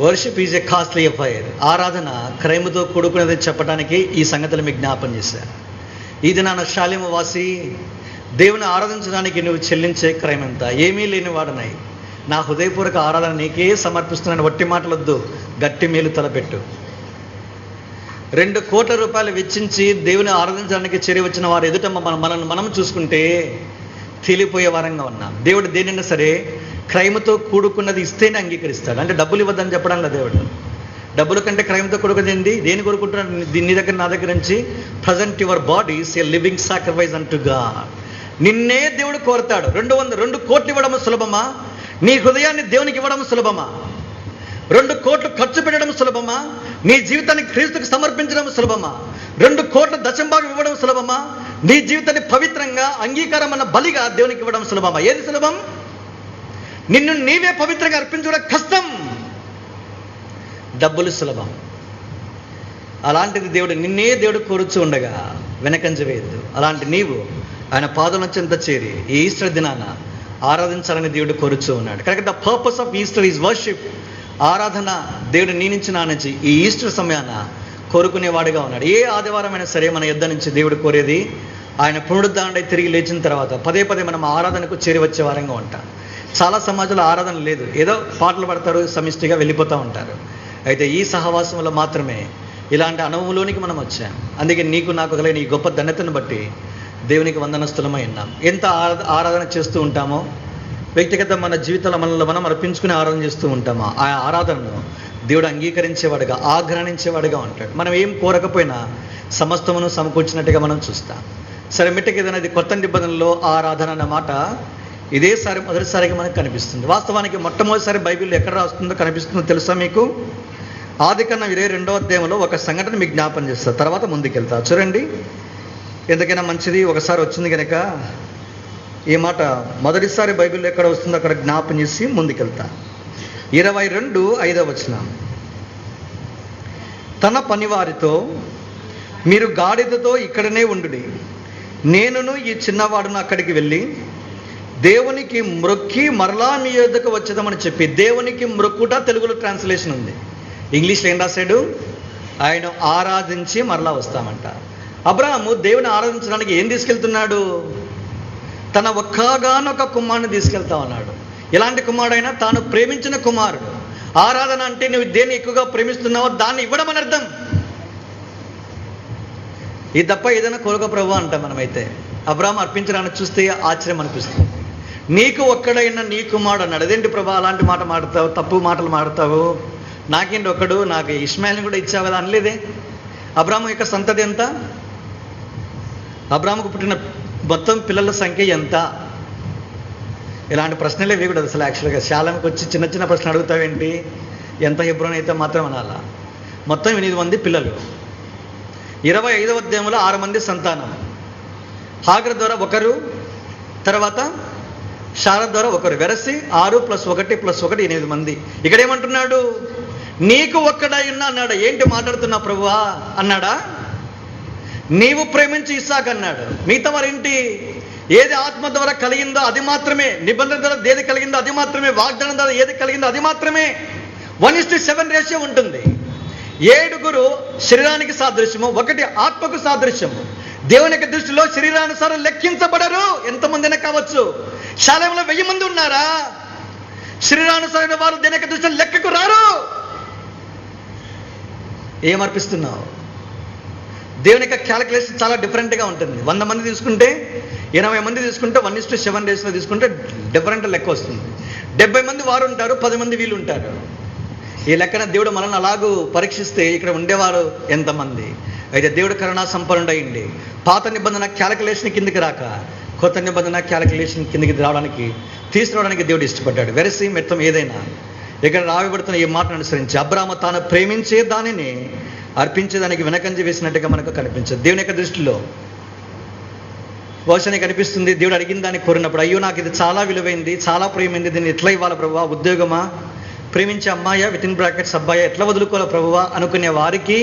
Worship is a costly affair. ఆరాధన క్రైమ్తో కూడుకున్నది చెప్పడానికి ఈ సంగతులు మీకు జ్ఞాపం చేశారు. ఈ దినాన షాలేము వాసి, దేవుని ఆరాధించడానికి నువ్వు చెల్లించే క్రైమ్ ఎంత? ఏమీ లేని వాడనై నా హృదయపూర్వక ఆరాధన నీకే సమర్పిస్తున్నాను. వట్టి మాటలొద్దు, గట్టి మేలు తలపెట్టు. 2 కోట్ల రూపాయలు వెచ్చించి దేవుని ఆరాధించడానికి చేరి వచ్చిన వారు ఎదుట మనల్ని మనం చూసుకుంటే తేలిపోయే వారంగా ఉన్నాం. దేవుడు దేనైనా సరే క్రైమ్తో కూడుకున్నది ఇస్తేనే అంగీకరిస్తాడు. అంటే డబ్బులు ఇవ్వద్దని చెప్పడం లేదు దేవుడు. డబ్బుల కంటే క్రైమ్తో కూడుకున్నది దేని కోరుకుంటున్నాడు? నీ దగ్గర నా దగ్గర నుంచి present your bodies A living sacrifice unto God. నిన్నే దేవుడు కోరుతాడు. 2 కోట్లు ఇవ్వడం సులభమా? నీ హృదయాన్ని దేవునికి ఇవ్వడం సులభమా? 2 కోట్లు ఖర్చు పెట్టడం సులభమా? నీ జీవితాన్ని క్రీస్తుకు సమర్పించడం సులభమా? 2 కోట్ల దశంభాగం ఇవ్వడం సులభమా? నీ జీవితాన్ని పవిత్రంగా అంగీకారం అన్న బలిగా దేవునికి ఇవ్వడం సులభమా? ఏది సులభం? నిన్ను నీవే పవిత్రంగా అర్పించడం కష్టం. డబ్బులు సులభం. అలాంటిది నిన్నే దేవుడు కోరుచూ ఉండగా వెనకంజ వేయద్దు. అలాంటి నీవు ఆయన పాదముల చెంత చేరి ఈ ఈస్టర్ దినాన ఆరాధించాలని దేవుడు కోరుచూ ఉన్నాడు. కనుక the purpose of Easter is worship. ఆరాధన దేవుడు నీ నుంచి నా నుంచి ఈ ఈస్టర్ సమయాన కోరుకునేవాడుగా ఉన్నాడు. ఏ ఆదివారం అయినా సరే మన యుద్ధ నుంచి దేవుడు కోరేది ఆయన పునరుద్ధరణ తిరిగి లేచిన తర్వాత పదే మనం ఆరాధనకు చేరి వచ్చే వారంగా ఉంటాం. చాలా సమాజంలో ఆరాధన లేదు, ఏదో పాటలు పడతారు, సమిష్టిగా వెళ్ళిపోతూ ఉంటారు. అయితే ఈ సహవాసంలో మాత్రమే ఇలాంటి అనుభవంలోనికి మనం వచ్చాం. అందుకే నీకు నాకు కలిగిన ఈ గొప్ప ధన్యతను బట్టి దేవునికి వందనస్తులమై ఉన్నాం. ఎంత ఆరాధన చేస్తూ ఉంటామో, వ్యక్తిగత మన జీవితంలో మనల్ని మనం అర్పించుకుని ఆరాధన చేస్తూ ఉంటామో, ఆ ఆరాధనను దేవుడు అంగీకరించేవాడుగా, ఆగ్రహించేవాడుగా ఉంటాడు. మనం ఏం కోరకపోయినా సమస్తమును సమకూర్చినట్టుగా మనం చూస్తాం. సరే, మిట్టకి ఏదైనా కొత్త నిబంధనలో ఆరాధన అన్న మాట మొదటిసారిగా మనకు కనిపిస్తుంది. వాస్తవానికి మొట్టమొదటిసారి బైబిల్లో ఎక్కడ రాస్తుందో కనిపిస్తుందో తెలుసా మీకు? ఆదికాండం 22వ అధ్యాయంలో ఒక సంఘటన మీకు జ్ఞాపం చేస్తారు. తర్వాత ముందుకెళ్తా. చూడండి, ఎందుకైనా మంచిది ఒకసారి వచ్చింది కనుక ఈ మాట మొదటిసారి బైబిల్లో ఎక్కడ వస్తుందో అక్కడ జ్ఞాపం చేసి ముందుకెళ్తా. 22:5 వచనం. తన పనివారితో, మీరు గాడిదతో ఇక్కడనే ఉండుడి, నేనును ఈ చిన్నవాడును అక్కడికి వెళ్ళి దేవునికి మ్రొక్కి మరలా మీ యొద్దకు వచ్చేదామని చెప్పి. దేవునికి మ్రొక్కుట తెలుగులో ట్రాన్స్లేషన్ ఉంది. ఇంగ్లీష్లో ఏం రాశాడు? ఆయన ఆరాధించి మరలా వస్తామంట. అబ్రాహాము దేవుని ఆరాధించడానికి ఏం తీసుకెళ్తున్నాడు? తన ఒక్కగానొక కుమారుని తీసుకెళ్తా ఉన్నాడు. ఎలాంటి కుమారుడైనా? తాను ప్రేమించిన కుమారుడు. ఆరాధన అంటే నువ్వు దేన్ని ఎక్కువగా ప్రేమిస్తున్నావో దాన్ని ఇవ్వడం అని అర్థం. ఇది తప్ప ఏదైనా కోరుక ప్రభు అంటాం మనమైతే. అబ్రాహాము అర్పించడానికి చూస్తే ఆశ్చర్యం అనిపిస్తుంది. నీకు ఒక్కడైనా నీ కుమారుడు అన్నాడు. అదేంటి ప్రభా అలాంటి మాట మాడతావు, తప్పు మాటలు మాడతావు, నాకేంటి ఒక్కడు, నాకు ఇష్మాయిల్ని కూడా ఇచ్చావు కదా అనలేదే? అబ్రాహాము యొక్క సంతతి ఎంత? అబ్రాహాముకు పుట్టిన మొత్తం పిల్లల సంఖ్య ఎంత? ఇలాంటి ప్రశ్నలే వేయకూడదు అసలు. యాక్చువల్గా శాలంకి వచ్చి చిన్న ప్రశ్న అడుగుతావేంటి? ఎంత హెబ్రోన్ అయితే మాత్రం అనాలా? మొత్తం 8 మంది పిల్లలు. 25వ అధ్యాయంలో 6 మంది సంతానం. హాగర్ ద్వారా 1, తర్వాత శారా ద్వారా 1, వెరసి 6 + 1 + 1 8 మంది. ఇక్కడ ఏమంటున్నాడు? నీకు ఒక్కడై ఉన్నా అన్నాడు. ఏంటి మాట్లాడుతున్నా ప్రభువా అన్నాడా? నీవు ప్రేమించి ఇస్సాకు అన్నాడు. మిగతా వారేంటి? ఏది ఆత్మ ద్వారా కలిగిందో అది మాత్రమే, నిబంధన ద్వారా ఏది కలిగిందో అది మాత్రమే, వాగ్దానం ద్వారా ఏది కలిగిందో అది మాత్రమే. 1:7 రేషియో ఉంటుంది. 7 శరీరానికి సాదృశ్యము, 1 ఆత్మకు సాదృశ్యము. దేవుని యొక్క దృష్టిలో శరీరానుసారం లెక్కించబడరు. ఎంతమందినా కావచ్చు. శాలేంలో 1000 మంది ఉన్నారా? శరీరానుసారమైన వారు దేవుని యొక్క దృష్టిలో లెక్కకు రారు. ఏమర్పిస్తున్నావు? దేవుని యొక్క క్యాలిక్యులేషన్ చాలా డిఫరెంట్గా ఉంటుంది. 100 మంది తీసుకుంటే, 80 మంది తీసుకుంటే, 1:7 రేషియోలో తీసుకుంటే డిఫరెంట్ లెక్క వస్తుంది. 70 మంది వారు ఉంటారు, 10 మంది వీళ్ళు ఉంటారు. ఈ లెక్కన దేవుడు మనల్ని అలాగూ పరీక్షిస్తే ఇక్కడ ఉండేవారు ఎంతమంది? అయితే దేవుడు కరుణా సంపన్నుడైండి పాత నిబంధన క్యాలిక్యులేషన్ కిందికి రాక కొత్త నిబంధన క్యాలిక్యులేషన్ కిందికి రావడానికి తీసుకురావడానికి దేవుడు ఇష్టపడ్డాడు. వెరసి మెత్తం ఏదైనా ఇక్కడ రాయబడుతున్న ఈ మాటను అనుసరించి అబ్రాము తాను ప్రేమించే దానిని అర్పించేదానికి వెనకంజ వేసినట్టుగా మనకు కనిపించదు. దేవుని యొక్క దృష్టిలో బహుశా నీకు అనిపిస్తుంది, దేవుడు అడిగిన దాన్ని కోరినప్పుడు, అయ్యో నాకు ఇది చాలా విలువైంది, చాలా ప్రేమైంది, దీన్ని ఎట్లా ఇవ్వాలి ప్రభువా, ఉద్యోగమా, ప్రేమించే అమ్మాయా, వితిన్ బ్రాకెట్స్ అబ్బాయా, ఎట్లా వదులుకోవాలి ప్రభువా అనుకునే వారికి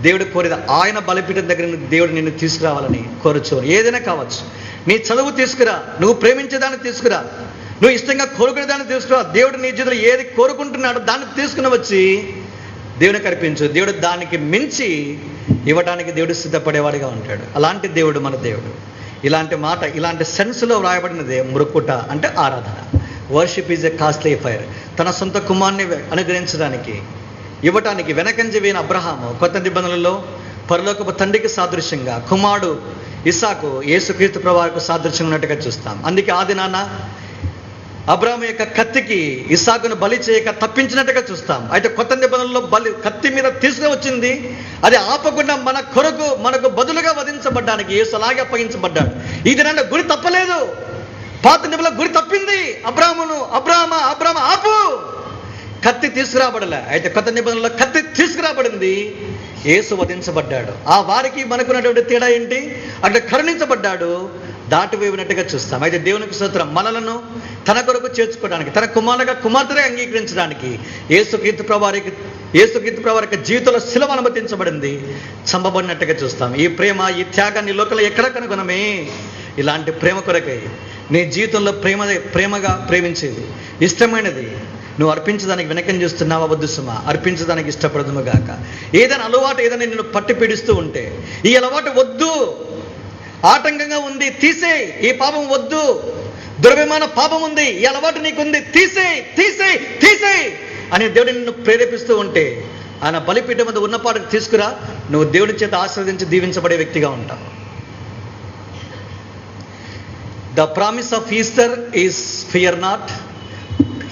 దేవుడు కోరేది ఆయన బలిపీఠం దగ్గర దేవుడు నిన్ను తీసుకురావాలని కోరుచోరు. ఏదైనా కావచ్చు, నీ చదువు తీసుకురా, నువ్వు ప్రేమించేదాన్ని తీసుకురా, నువ్వు ఇష్టంగా కోరుకునే దాన్ని తీసుకురా. దేవుడు నీ జీవితంలో ఏది కోరుకుంటున్నాడో దాన్ని తీసుకుని వచ్చి దేవునికి అర్పించు. దేవుడు దానికి మించి ఇవ్వడానికి దేవుడు సిద్ధపడేవాడిగా ఉంటాడు. అలాంటి దేవుడు మన దేవుడు. ఇలాంటి మాట, ఇలాంటి సెన్స్లో వ్రాయబడినదే మృక్కుట అంటే ఆరాధన. Worship is a costly fire. తన సొంత కుమారుని అనుగ్రహించడానికి ఇవ్వటానికి వెనకంజ వేయిన అబ్రహాము కొత్త నిబంధనలలో పరలోకపు తండ్రికి సాదృశ్యంగా, కుమారుడు ఇస్సాకు యేసుక్రీస్తు ప్రభువుకు సాదృశ్యంగా ఉన్నట్టుగా చూస్తాం. అందుకే ఆది నాన్న అబ్రాహాము యొక్క కత్తికి ఇస్సాకును బలి చేయక తప్పించినట్టుగా చూస్తాం. అయితే కొత్త నిబంధనలో బలి కత్తి మీద తీసుకువచ్చింది, అది ఆపకుండా మన కొరకు మనకు బదులుగా వధించబడ్డానికి యేసు అలాగే అప్పగించబడ్డాడు. ఈ దినాన గురి తప్పలేదు. పాత నిబంధనలో గురి తప్పింది. అబ్రాహ్మ ఆపు, కత్తి తీసుకురాబడలే. అయితే కొత్త నిబంధనలో కత్తి తీసుకురాబడింది, యేసు వధించబడ్డాడు. ఆ వారికి మనకున్నటువంటి తేడా ఏంటి? అట్లా కరుణించబడ్డాడు, దాటివేవినట్టుగా చూస్తాం. అయితే దేవునికి స్తోత్రం, మనలను తన కొరకు చేర్చుకోవడానికి, తన కుమార్తెగా అంగీకరించడానికి యేసుక్రీస్తు ప్రభువు యొక్క జీవితంలో శిలువ అనుమతించబడింది, చంపబడినట్టుగా చూస్తాం. ఈ ప్రేమ, ఈ త్యాగాన్ని లోకంలో ఎక్కడ కనుగొనమే? ఇలాంటి ప్రేమ కొరకై నీ జీవితంలో ప్రేమగా ప్రేమించేది, ఇష్టమైనది నువ్వు అర్పించడానికి వెనకం చూస్తున్నావా? వద్దు సుమా, అర్పించడానికి ఇష్టపడదుము గాక. ఏదైనా అలవాటు ఏదైనా నిన్ను పట్టి పీడిస్తూ ఉంటే, ఈ అలవాటు వద్దు, ఆటంకంగా ఉంది, తీసేయ్. ఈ పాపం వద్దు, దురభిమాన పాపం ఉంది, ఈ అలవాటు నీకుంది, తీసేయ్ అని దేవుడు నిన్ను ప్రేరేపిస్తూ ఉంటే, ఆయన బలిపీఠం మీద ఉన్నపాటుకు తీసుకురా. నువ్వు దేవుడి చేత ఆశీర్వదించి దీవించబడే వ్యక్తిగా ఉంటావు. The promise of Easter is fear not.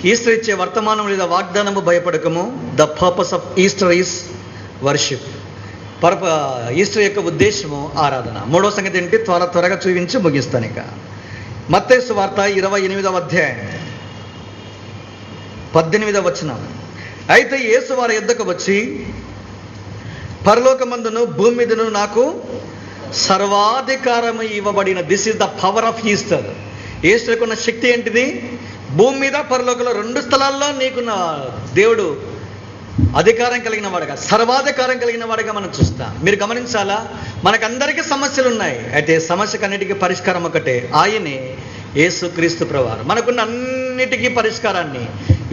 Easter ఇచ్చే వర్తమానం లేదా వాగ్దానము భయపడకము. The purpose of Easter is worship. Easter యొక్క ఉద్దేశము ఆరాధన. మూడవ సంగతి ఏంటి? త్వరగా చూపించి ముగిస్తాను. ఇక మత్తయి సువార్త 28వ అధ్యాయం 18వ వచనం. అయితే యేసు వారి యొద్దకు వచ్చి, పరలోకమందును భూమి మీదను నాకు సర్వాధికారము ఇవ్వబడిన. This is the power of Easter. ఈస్టర్కు ఉన్న శక్తి ఏంటిది? భూమి మీద పరలోకంలో 2 స్థలాల్లో నీకున్న దేవుడు అధికారం కలిగిన వాడుగా, సర్వాధికారం కలిగిన వాడుగా మనం చూస్తాం. మీరు గమనించాలా, మనకందరికీ సమస్యలు ఉన్నాయి. అయితే సమస్యకన్నిటికీ పరిష్కారం ఒకటే, ఆయనే యేసుక్రీస్తు ప్రభువు. మనకున్న అన్నిటికీ పరిష్కారాన్ని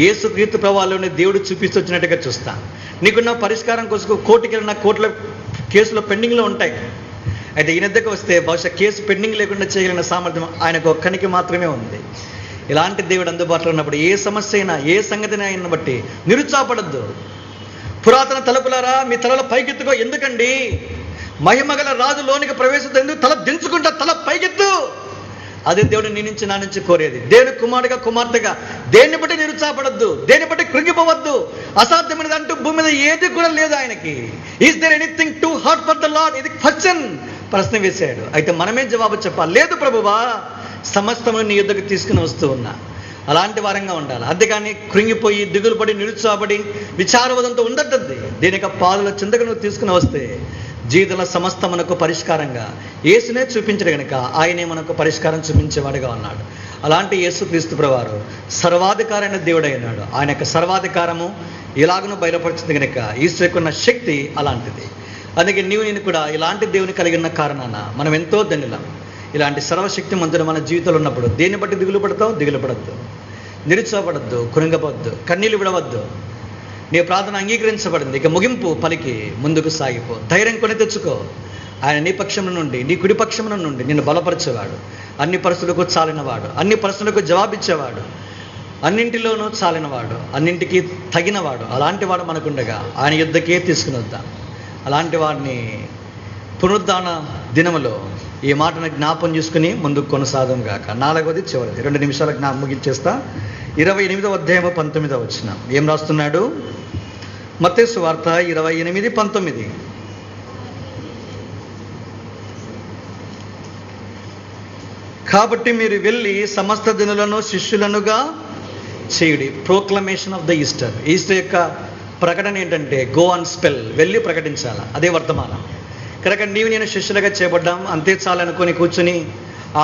యేసుక్రీస్తు ప్రభువులోనే దేవుడు చూపిస్తూ వచ్చినట్టుగా చూస్తాం. నీకున్న పరిష్కారం కోసం కోర్టుకి వెళ్ళిన కోర్టుల కేసులో పెండింగ్లో ఉంటాయి. అయితే ఈయన దగ్గరకు వస్తే బహుశా కేసు పెండింగ్ లేకుండా చేయగలిగిన సామర్థ్యం ఆయనకు ఒక్కనికి మాత్రమే ఉంది. ఇలాంటి దేవుడు అందుబాటులో ఉన్నప్పుడు ఏ సమస్య అయినా, ఏ సంగతిని అయినా బట్టి నిరుత్సాహపడద్దు. పురాతన తలుపులారా, మీ తలలో పైకెత్తుకో. ఎందుకండి? మహిమగల రాజు లోనికి ప్రవేశించేందుకు తల దించుకుంటా, తల పైకెత్తు. అదే దేవుడు నీ నుంచి నా నుంచి కోరేది. దేవుని కుమారుడిగా, కుమార్తెగా దేన్ని బట్టి నిరుత్సాహపడద్దు, దేన్ని బట్టి కృంగిపోవద్దు. అసాధ్యమైనది అంటూ భూమి మీద ఏది కూడా లేదు ఆయనకి. Is there anything too hard for the Lord? ఇది క్వశ్చన్, ప్రశ్న వేశాడు. అయితే మనమే జవాబు చెప్పాలి. లేదు ప్రభువా, సమస్తము నీ యుద్ధకు తీసుకుని వస్తూ ఉన్నా. అలాంటి వారంగా ఉండాలి. అంతేగాని కృంగిపోయి, దిగులు పడి, నిరుత్సాహపడి, విచారవదంతో ఉండద్దు. దీనికి పాదుల చింతకు నువ్వు తీసుకుని వస్తే జీవితంలో సమస్త మనకు పరిష్కారంగా యేసునే చూపించడు కనుక ఆయనే మనకు పరిష్కారం చూపించేవాడుగా ఉన్నాడు. అలాంటి యేసుక్రీస్తు ప్రభువారు సర్వాధికారైన దేవుడై ఉన్నాడు. ఆయన యొక్క సర్వాధికారము ఇలాగను బయలుపరుచుతుంది కనుక ఈశ్వరుకు ఉన్న శక్తి అలాంటిది. అందుకే నేను కూడా ఇలాంటి దేవుని కలిగి ఉన్న కారణాన మనం ఎంతో ధన్యులం. ఇలాంటి సర్వశక్తి మంతుడు మన జీవితంలో ఉన్నప్పుడు దేన్ని బట్టి దిగులు పడద్దు, నిరుత్సాహపడద్దు, కృంగపడద్దు, కన్నీళ్ళు విడవద్దు. నీ ప్రార్థన అంగీకరించబడింది. ఇక ముగింపు పలికి ముందుకు సాగిపో. ధైర్యం కొని తెచ్చుకో. ఆయన నీ పక్షమున నుండి, నీ కుడి పక్షమున నుండి నిన్ను బలపరిచేవాడు, అన్ని పరిస్థితులకు చాలినవాడు, అన్ని పరిస్థితులకు జవాబిచ్చేవాడు, అన్నింటిలోనూ చాలినవాడు, అన్నింటికీ తగినవాడు. అలాంటి వాడు మనకుండగా ఆయన యుద్ధకే తీసుకుని వద్దాం. అలాంటి వాడిని పునరుద్ధాన దినములో ఈ మాటను జ్ఞాపం చేసుకుని ముందుకు కొనసాగం గాక. 4వది చివరిది, 2 నిమిషాల ముగించేస్తా. 28వ అధ్యాయము 19వ వచనం ఏం రాస్తున్నాడు? మత్తయి సువార్త 28:19. కాబట్టి మీరు వెళ్ళి సమస్త జనులను శిష్యులనుగా చేయుడి. ప్రోక్లమేషన్ ఆఫ్ ద ఈస్టర్. ఈస్టర్ యొక్క ప్రకటన ఏంటంటే గో అండ్ స్పెల్, వెళ్ళి ప్రకటించాలి. అదే వర్తమానం. కనుక నీవు నేను శిష్యులుగా చేయబడ్డాం, అంతే చాలనుకొని కూర్చొని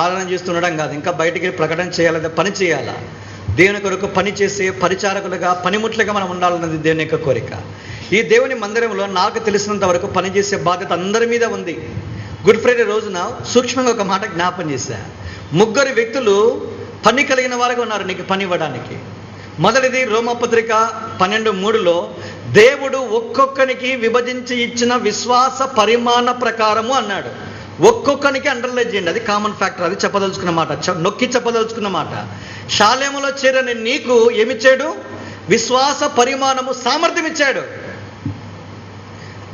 ఆరాధన చేస్తుండడం కాదు, ఇంకా బయటికి ప్రకటన చేయాలి, పని చేయాలా. దేవుని కొరకు పని చేసే పరిచారకులుగా, పనిముట్లుగా మనం ఉండాలన్నది దేవుని యొక్క కోరిక. ఈ దేవుని మందిరంలో నాకు తెలిసినంత వరకు పనిచేసే బాధ్యత అందరి మీద ఉంది. గుడ్ ఫ్రైడే రోజున సూక్ష్మంగా ఒక మాట జ్ఞాపం చేశా. 3 వ్యక్తులు పని కలిగిన వారుగా ఉన్నారు నీకు పని ఇవ్వడానికి. మొదటిది రోమపత్రిక 12:3లో దేవుడు ఒక్కొక్కనికి విభజించి ఇచ్చిన విశ్వాస పరిమాణ ప్రకారము అన్నాడు. ఒక్కొక్కనికి అండర్లైన్ చేయండి, అది కామన్ ఫ్యాక్టర్. అది చెప్పదలుచుకున్న మాట, నొక్కి చెప్పదలుచుకున్న మాట. షాలేములో చేరని నీకు ఏమిచ్చాడు? విశ్వాస పరిమాణము, సామర్థ్యం ఇచ్చాడు.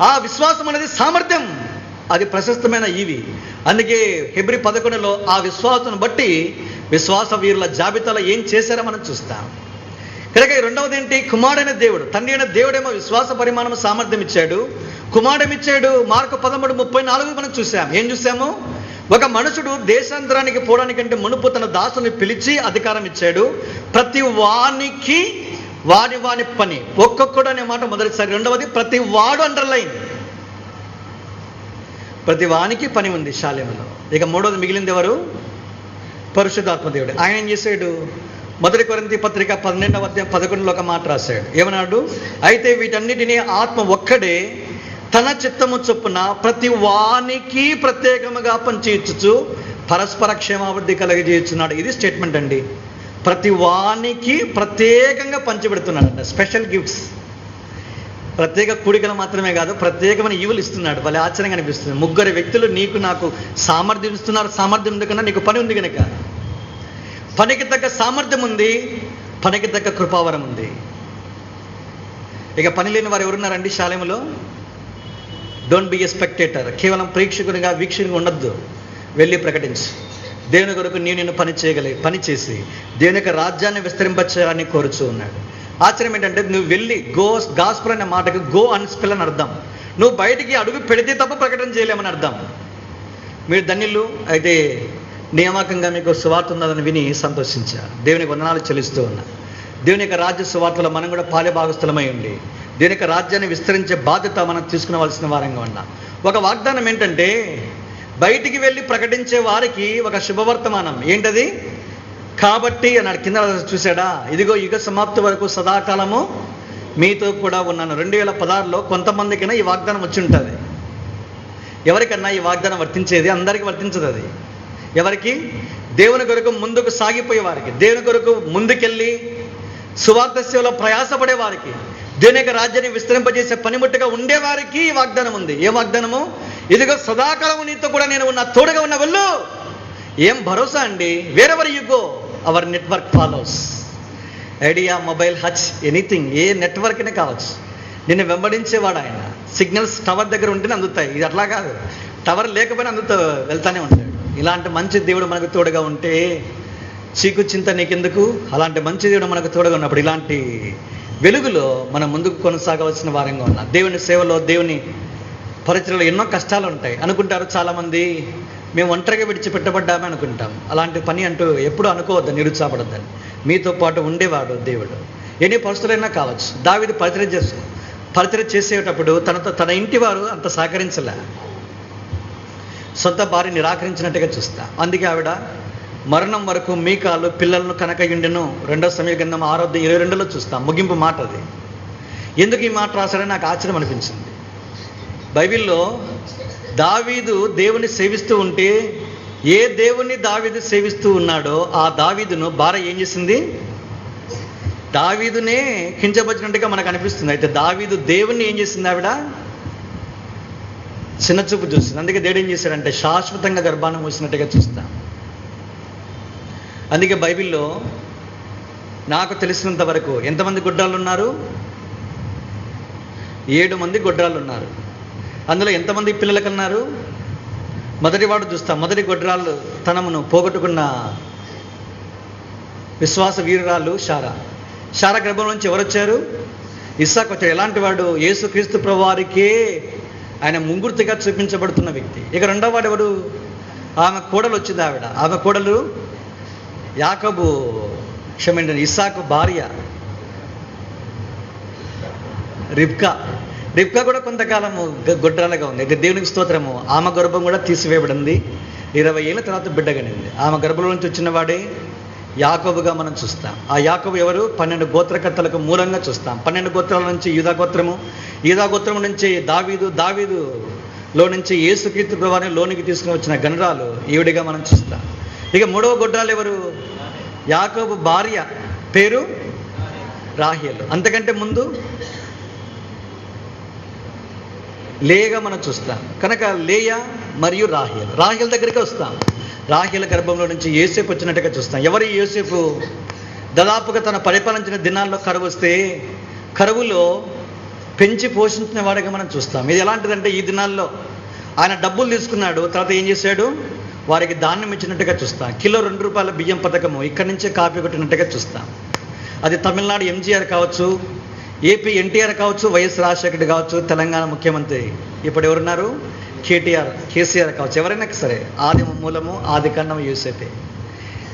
ఆ విశ్వాసం అనేది సామర్థ్యం, అది ప్రశస్తమైన ఈవి. అందుకే హెబ్రీ 11లో ఆ విశ్వాసం బట్టి విశ్వాస వీరుల జాబితాలో ఏం చేశారో మనం చూస్తాం. కనుక రెండవది ఏంటి? కుమారుడైన దేవుడు, తండ్రి అయిన దేవుడేమో విశ్వాస పరిమాణం, సామర్థ్యం ఇచ్చాడు, కుమారుడు ఇచ్చాడు. మార్కు 13:34 మనం చూసాం. ఏం చూసాము? ఒక మనుషుడు దేశాంతరానికి పోవడానికంటే మునుపు తన దాసుని పిలిచి అధికారం ఇచ్చాడు. ప్రతి వానికి వాని పని. ఒక్కొక్కడు అనే మాట మొదటిసారి. రెండవది ప్రతి వాడు అండర్లైన్, ప్రతి వానికి పని ఉంది శాలేములో. ఇక మూడవది మిగిలింది ఎవరు? పరిశుద్ధాత్మ దేవుడు. ఆయన ఏం చేశాడు? 1 కొరింథీ పత్రిక 12:11 ఒక మాట రాశాడు. ఏమన్నాడు? అయితే వీటన్నిటినీ ఆత్మ ఒక్కడే తన చిత్తము చొప్పున ప్రతి వానికి ప్రత్యేకముగా పంచిచ్చుచు పరస్పర క్షేమాభివృద్ధి కలగజేస్తున్నాడు. ఇది స్టేట్మెంట్ అండి. ప్రతి వానికి ప్రత్యేకంగా పంచిపెడుతున్నాడు. స్పెషల్ గిఫ్ట్స్, ప్రత్యేక కూడికలు మాత్రమే కాదు, ప్రత్యేకమైన ఈవులు ఇస్తున్నాడు. వాళ్ళ ఆశ్చర్యంగా అనిపిస్తుంది. 3 వ్యక్తులు నీకు నాకు సామర్థ్యం ఇస్తున్నారు. సామర్థ్యం ఉంది కన్నా నీకు పని ఉంది కనుక, పనికి తగ్గ సామర్థ్యం ఉంది, పనికి తగ్గ కృపావరం ఉంది. ఇక పని లేని వారు ఎవరున్నారండి శాలేములో? Don't be a spectator. కేవలం ప్రేక్షకునిగా, వీక్షకునిగా ఉండొద్దు. వెళ్ళి ప్రకటించు. దేవుని కొరకు నేను పని చేసి దేవుని యొక్క రాజ్యాన్ని విస్తరింపచేయాలని కోరుచూ ఉన్నాడు. ఆశ్చర్యం ఏంటంటే, నువ్వు వెళ్ళి గాస్పెల్ అనే మాటకు గో అండ్ స్పెల్ అని అర్థం. నువ్వు బయటికి అడుగు పెడితే తప్ప ప్రకటన చేయలేమని అర్థం. మీరు ధన్యులు. అయితే నియామకంగా మీకు సువార్త ఉన్నదని విని సంతోషించారు. దేవునికి వందనాలు చెల్లిస్తూ ఉన్నా. దేవుని యొక్క రాజ్య సువార్తలో మనం కూడా పాలుభాగస్థులమై ఉండి దేవుని యొక్క రాజ్యాన్ని విస్తరించే బాధ్యత మనం తీసుకునవలసిన వారంగా ఉన్నాం. ఒక వాగ్దానం ఏంటంటే, బయటికి వెళ్ళి ప్రకటించే వారికి ఒక శుభవర్తమానం. ఏంటది? కాబట్టి అన్నాడు. కింద చూసాడా? ఇదిగో యుగ సమాప్తి వరకు సదాకాలము మీతో కూడా ఉన్నాను. 2016లో కొంతమందికైనా ఈ వాగ్దానం వచ్చి ఉంటుంది. ఎవరికన్నా ఈ వాగ్దానం వర్తించేది? అందరికీ వర్తించదు. అది ఎవరికి? దేవుని కొరకు ముందుకు సాగిపోయే వారికి, దేవుని కొరకు ముందుకెళ్ళి సువార్త సేవలో ప్రయాసపడే వారికి, దేవుని యొక్క రాజ్యాన్ని విస్తరింపజేసే పనిముట్టుగా ఉండేవారికి ఈ వాగ్దానం ఉంది. ఏ వాగ్దానము? ఇదిగో సదాకాలము నీతో కూడా నేను ఉన్న, తోడుగా ఉన్న వెళ్ళు. ఏం భరోసా అండి! Wherever you go our network follows. Idea, mobile, Hutch, anything, ఏ నెట్వర్క్నే కావచ్చు, నిన్ను వెంబడించేవాడు ఆయన. సిగ్నల్స్ టవర్ దగ్గర ఉంటేనే అందుతాయి. ఇది అట్లా కాదు, టవర్ లేకపోయినా అందుతూ వెళ్తానే ఉంటాడు. ఇలాంటి మంచి దేవుడు మనకు తోడుగా ఉంటే చీకు చింత నీకెందుకు? అలాంటి మంచి దేవుడు మనకు తోడుగా ఉన్నప్పుడు ఇలాంటి వెలుగులో మనం ముందుకు కొనసాగవలసిన వారంగా ఉన్నాం. దేవుని సేవలో, దేవుని పరిచయలో ఎన్నో కష్టాలు ఉంటాయి. అనుకుంటారు చాలామంది, మేము ఒంటరిగా విడిచిపెట్టబడ్డామే అనుకుంటాం. అలాంటి పని అంటూ ఎప్పుడు అనుకోవద్దు, నిరుత్సాహపడద్దని. మీతో పాటు ఉండేవాడు దేవుడు. ఎన్ని పరిస్థితులైనా కావచ్చు. దావీదు పరిచయం చేసేటప్పుడు తన ఇంటి వారు అంత సహకరించలే, సొంత భార్య నిరాకరించినట్టుగా చూస్తా. అందుకే ఆవిడ మరణం వరకు మీకాలు పిల్లలను కనకయుండెను. 2 సమూయేలు గ్రంథం 6:22లో చూస్తాం. ముగింపు మాట అది. ఎందుకు ఈ మాట రాశాడని నాకు ఆశ్చర్యం అనిపించింది. బైబిల్లో దావీదు దేవుని సేవిస్తూ ఉంటే, ఏ దేవుని దావీదు సేవిస్తూ ఉన్నాడో ఆ దావీదును భార్య ఏం చేసింది? దావీదునే కించపరిచినట్టుగా మనకు అనిపిస్తుంది. అయితే దావీదు దేవుణ్ణి ఏం చేసింది? ఆవిడ చిన్న చూపు చూస్తుంది. అందుకే దేవుడు ఏం చేశాడంటే శాశ్వతంగా గర్భాన్ని మూసినట్టుగా చూస్తాం. అందుకే బైబిల్లో నాకు తెలిసినంత వరకు ఎంతమంది గొడ్రాళ్ళు ఉన్నారు? 7 మంది గొడ్రాళ్ళు ఉన్నారు. అందులో ఎంతమంది పిల్లలు కన్నారు? మొదటి వాడు చూస్తాం. మొదటి గొడ్రాళ్ళు తనమును పోగొట్టుకున్న విశ్వాస వీరురాలు శారా గర్భం నుంచి ఎవరు వచ్చారు? ఇస్సాకు వచ్చాడు. ఎలాంటి వాడు? యేసుక్రీస్తు ప్రభువారికే ఆయన ముంగుర్తిగా చూపించబడుతున్న వ్యక్తి. ఇక రెండవ వాడు ఎవరు? ఆమె కోడలు వచ్చింది. ఆమె కోడలు యాకోబు ఇస్సాకు భార్య రిబ్కా కూడా కొంతకాలము గొడ్రాలుగా ఉంది. అయితే దేవునికి స్తోత్రము, ఆమె గర్భం కూడా తీసివేయబడింది. 20 ఏళ్ళ తర్వాత బిడ్డగనింది. ఆమె గర్భంలో నుంచి వచ్చిన వాడే యాకోబుగా మనం చూస్తాం. ఆ యాకోబు ఎవరు? 12 గోత్రకర్తలకు మూలంగా చూస్తాం. 12 గోత్రాల నుంచి యూదా గోత్రము నుంచి దావీదులో నుంచి యేసుక్రీస్తు ప్రభువుని లోనికి తీసుకుని వచ్చిన గణరాలు ఈవిడిగా మనం చూస్తాం. ఇక 3వ గొడ్రాలు ఎవరు? యాకోబు భార్య పేరు రాహేలు. అంతకంటే ముందు లేయగా మనం చూస్తాం. కనుక లేయా మరియు రాహేల్ దగ్గరికి వస్తాం. రాహేల్ గర్భంలో నుంచి యోసేపు వచ్చినట్టుగా చూస్తాం. ఎవరు యోసేపు? దాదాపుగా తన పరిపాలించిన దినాల్లో కరువు వస్తే కరువులో పెంచి పోషించిన వాడిగా మనం చూస్తాం. ఇది ఎలాంటిదంటే, ఈ దినాల్లో ఆయన డబ్బులు తీసుకున్నాడు, తర్వాత ఏం చేశాడు? వారికి ధాన్యం ఇచ్చినట్టుగా చూస్తాం. కిలో 2 రూపాయల బియ్యం పథకము ఇక్కడి నుంచే కాపీ కొట్టినట్టుగా చూస్తాం. అది తమిళనాడు ఎంజీఆర్ కావచ్చు, ఏపీ ఎన్టీఆర్ కావచ్చు, వైఎస్ రాజశేఖర్ కావచ్చు, తెలంగాణ ముఖ్యమంత్రి ఇప్పుడు ఎవరున్నారు? కేసీఆర్ కావచ్చు, ఎవరైనా సరే ఆది మూలము ఆది కాండము యోసేపే.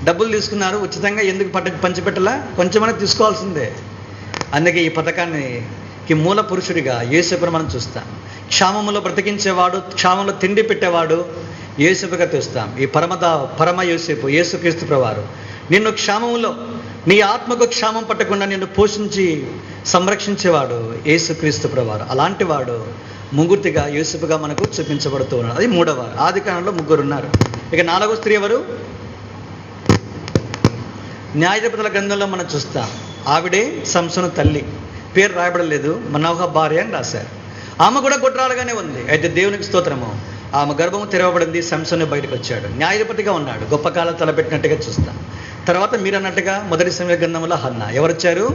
డబ్బులు తీసుకున్నారు, ఉచితంగా ఎందుకు పంచిపెట్టలా? కొంచెమైనా తీసుకోవాల్సిందే. అందుకే ఈ పథకానికి మూల పురుషుడిగా యోసేపును మనం చూస్తాం. క్షామంలో బ్రతికించేవాడు, క్షామంలో తిండి పెట్టేవాడు యోసేపుగా చూస్తాం. ఈ పరమ యోసేపు యేసుక్రీస్తు ప్రభువారు నిన్ను క్షామంలో, నీ ఆత్మకు క్షామం పట్టకుండా నిన్ను పోషించి సంరక్షించేవాడు యేసుక్రీస్తు ప్రభువారు. అలాంటి వాడు ముగ్గుర్తిగా యోసేపుగా మనకు చూపించబడుతూ ఉన్నాడు. అది 3వ. ఆది కాలంలో 3 ఉన్నారు. ఇక 4వ స్త్రీ ఎవరు? న్యాయాధిపతుల గ్రంథంలో మనం చూస్తాం. ఆవిడే సంసోను తల్లి. పేరు రాయబడలేదు, మనోహ భార్య అని రాశారు. ఆమె కూడా గొడ్రాలుగానే ఉంది. అయితే దేవునికి స్తోత్రము, ఆమె గర్భము తెరవబడింది, సంసోను బయటకు వచ్చాడు, న్యాయాధిపతిగా ఉన్నాడు, గొప్ప కాలం తలపెట్టినట్టుగా చూస్తాం. తర్వాత మీరు అన్నట్టుగా మొదటి సమూయేలు గ్రంథంలో హన్నా. ఎవరు వచ్చారు?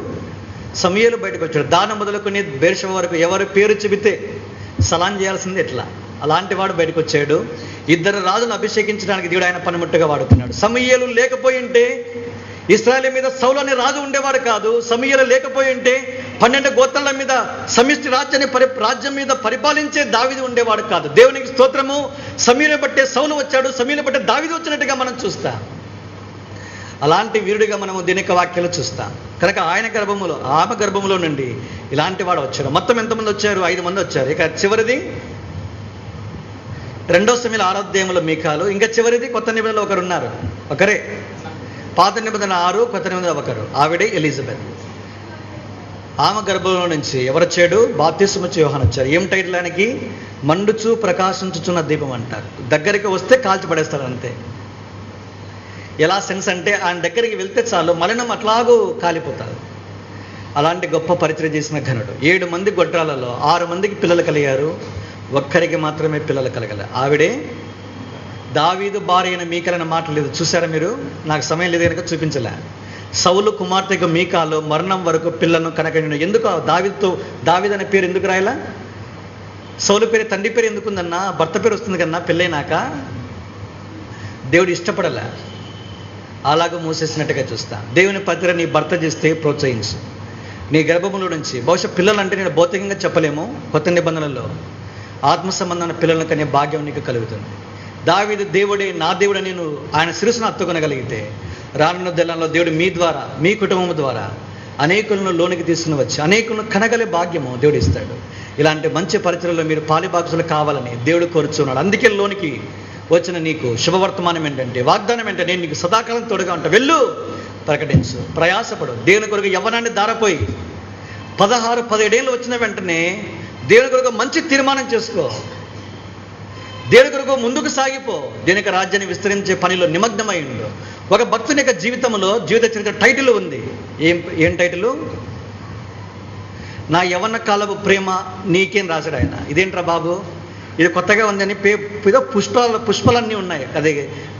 సమూయేలు బయటకు వచ్చాడు. దాని మొదలుకొని బెర్షెబా వరకు ఎవరి పేరు చెబితే సలాం చేయాల్సింది ఎట్లా, అలాంటి వాడు బయటకు వచ్చాడు. 2 రాజులను అభిషేకించడానికి దేవుడు ఆయన పనిముట్టుగా వాడుతున్నాడు. సమూయేలు లేకపోయి ఉంటే ఇశ్రాయేలు మీద సౌలు అనే రాజు ఉండేవాడు కాదు. సమూయేలు లేకపోయి ఉంటే 12 గోత్రాల మీద సమిష్టి రాజ్యం మీద పరిపాలించే దావీదు ఉండేవాడు కాదు. దేవునికి స్తోత్రము. సమూయేలును బట్టే సౌలు వచ్చాడు, సమూయేలును బట్టే దావీదు వచ్చినట్టుగా మనం చూస్తాం. అలాంటి వీరుడిగా మనము దీనిక వాక్యాలు చూస్తాం. కనుక ఆయన గర్భములో, ఆమె గర్భములో నుండి ఇలాంటి వాడు వచ్చాడు. మొత్తం ఎంతమంది వచ్చారు? 5 మంది వచ్చారు. ఇక చివరిది 2వ సమూయేలు 6వ అధ్యాయంలో మీకాలు. ఇంకా చివరిది కొత్త నిబంధనలో ఒకరు ఉన్నారు, ఒకరే. పాత నిబంధన 6, కొత్త నిబంధన 1. ఆవిడే ఎలిజబెత్. ఆమె గర్భంలో నుంచి ఎవరొచ్చాడు? బాప్తిస్మము యోహాను వచ్చారు. ఏం టైటిల్ ఆయనకి? మండుచు ప్రకాశించుచున్న దీపం అంటారు. దగ్గరికి వస్తే కాల్చి పడేస్తారు అంతే. ఎలా సెన్స్ అంటే, ఆయన దగ్గరికి వెళ్తే చాలు మలినం అట్లాగూ కాలిపోతారు. అలాంటి గొప్ప పరిచయం చేసిన ఘనుడు. 7 మంది గొడ్రాలలో 6 మందికి పిల్లలు కలిగారు, ఒక్కరికి మాత్రమే పిల్లలు కలగలే. ఆవిడే దావీదు భార్య అయిన మీకాలన్న మాట లేదు. చూసారా మీరు? నాకు సమయం లేదు కనుక చూపించలే. సౌలు కుమార్తెకు మీకాలు మరణం వరకు పిల్లలను కనకని. ఎందుకు దావీదు అనే పేరు ఎందుకు రాయలా? సౌలు పేరు, తండ్రి పేరు ఎందుకుందన్నా? భర్త పేరు వస్తుంది కన్నా పెళ్ళైనాక. దేవుడు ఇష్టపడలే, అలాగూ మూసేసినట్టుగా చూస్తా. దేవుని పత్రిక నీ భర్త చేస్తే ప్రోత్సహించు. నీ గర్భములో నుంచి బహుశా పిల్లలంటే నేను భౌతికంగా చెప్పలేము, కొత్త నిబంధనల్లో ఆత్మ సంబంధమైన పిల్లలను కనే భాగ్యం నీకు కలుగుతుంది. దావీదు దేవుడే నా దేవుడు నేను ఆయన శిరస్సును హత్తుకొనగలిగితే రానున్న దినాల్లో దేవుడు మీ ద్వారా, మీ కుటుంబం ద్వారా అనేకులను లోనికి తీసుకుని వచ్చి అనేకులను కనగలే భాగ్యము దేవుడు ఇస్తాడు. ఇలాంటి మంచి పరిచయలో మీరు పాలిభాగస్తులు కావాలని దేవుడు కోరుచున్నాడు. అందుకే లోనికి వచ్చిన నీకు శుభవర్తమానం ఏంటంటే, వాగ్దానం ఏంటంటే, నేను నీకు సదాకాలం తోడుగా ఉంటా. వెళ్ళు, ప్రకటించు, ప్రయాసపడు. దేవుని కొరకు యవ్వనాన్ని దారపోయి 16-17 ఏళ్ళు వచ్చిన వెంటనే దేవుని కొరకు మంచి తీర్మానం చేసుకో. దేవుని కొరకు ముందుకు సాగిపో. దేవుని రాజ్యాన్ని విస్తరించే పనిలో నిమగ్నమై ఉండు. ఒక భక్తుని యొక్క జీవితంలో జీవిత చరిత్ర టైటిల్ ఉంది. ఏం టైటిల్? నా కాలపు ప్రేమ నీకేం రాశాడు ఆయన. ఇదేంట్రా బాబు, ఇది కొత్తగా ఉందని పుష్పాలన్నీ ఉన్నాయి. అదే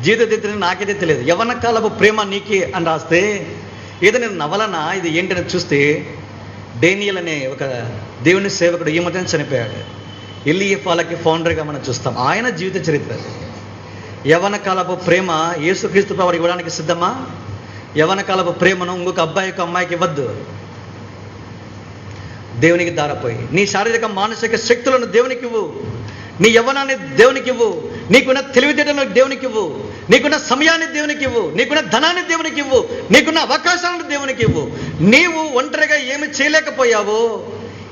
జీవిత చరిత్ర నాకైతే తెలియదు. కాలపు ప్రేమ నీకే అని రాస్తే ఏదో నేను నవలనా ఇది ఏంటని చూస్తే, డేనియల్ అనే ఒక దేవుని సేవకుడు ఈ మధ్యన చనిపోయాడు. ఎల్ఈఎఫ్ఆలకి ఫౌండర్గా మనం చూస్తాం. ఆయన జీవిత చరిత్ర. కాలపు ప్రేమ యేసుక్రీస్తు ప్రభువుకి ఇవ్వడానికి సిద్ధమా? కాలపు ప్రేమను ఇంకొక అమ్మాయికి ఇవ్వద్దు. దేవునికి దారపోయి నీ శారీరక మానసిక శక్తులను దేవునికి ఇవ్వు. నీ యవ్వనాన్ని దేవునికి ఇవ్వు, నీకున్న తెలివితేటలను దేవునికి ఇవ్వు, నీకున్న సమయాన్ని దేవునికి ఇవ్వు, నీకున్న ధనాన్ని దేవునికి ఇవ్వు, నీకున్న అవకాశాలను దేవునికి ఇవ్వు. నీవు ఒంటరిగా ఏమి చేయలేకపోయావో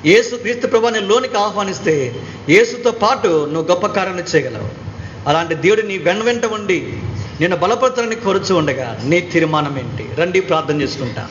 యేసు క్రీస్తు ప్రభువుని లోనికి ఆహ్వానిస్తే యేసుతో పాటు నువ్వు గొప్ప కార్యాలు చేయగలవు. అలాంటి దేవుడు నీ వెంట ఉండి నిన్ను బలపరచాలని కోరుచూ ఉండగా నీ తీర్మానం ఏంటి? రండి ప్రార్థన చేసుకుంటా.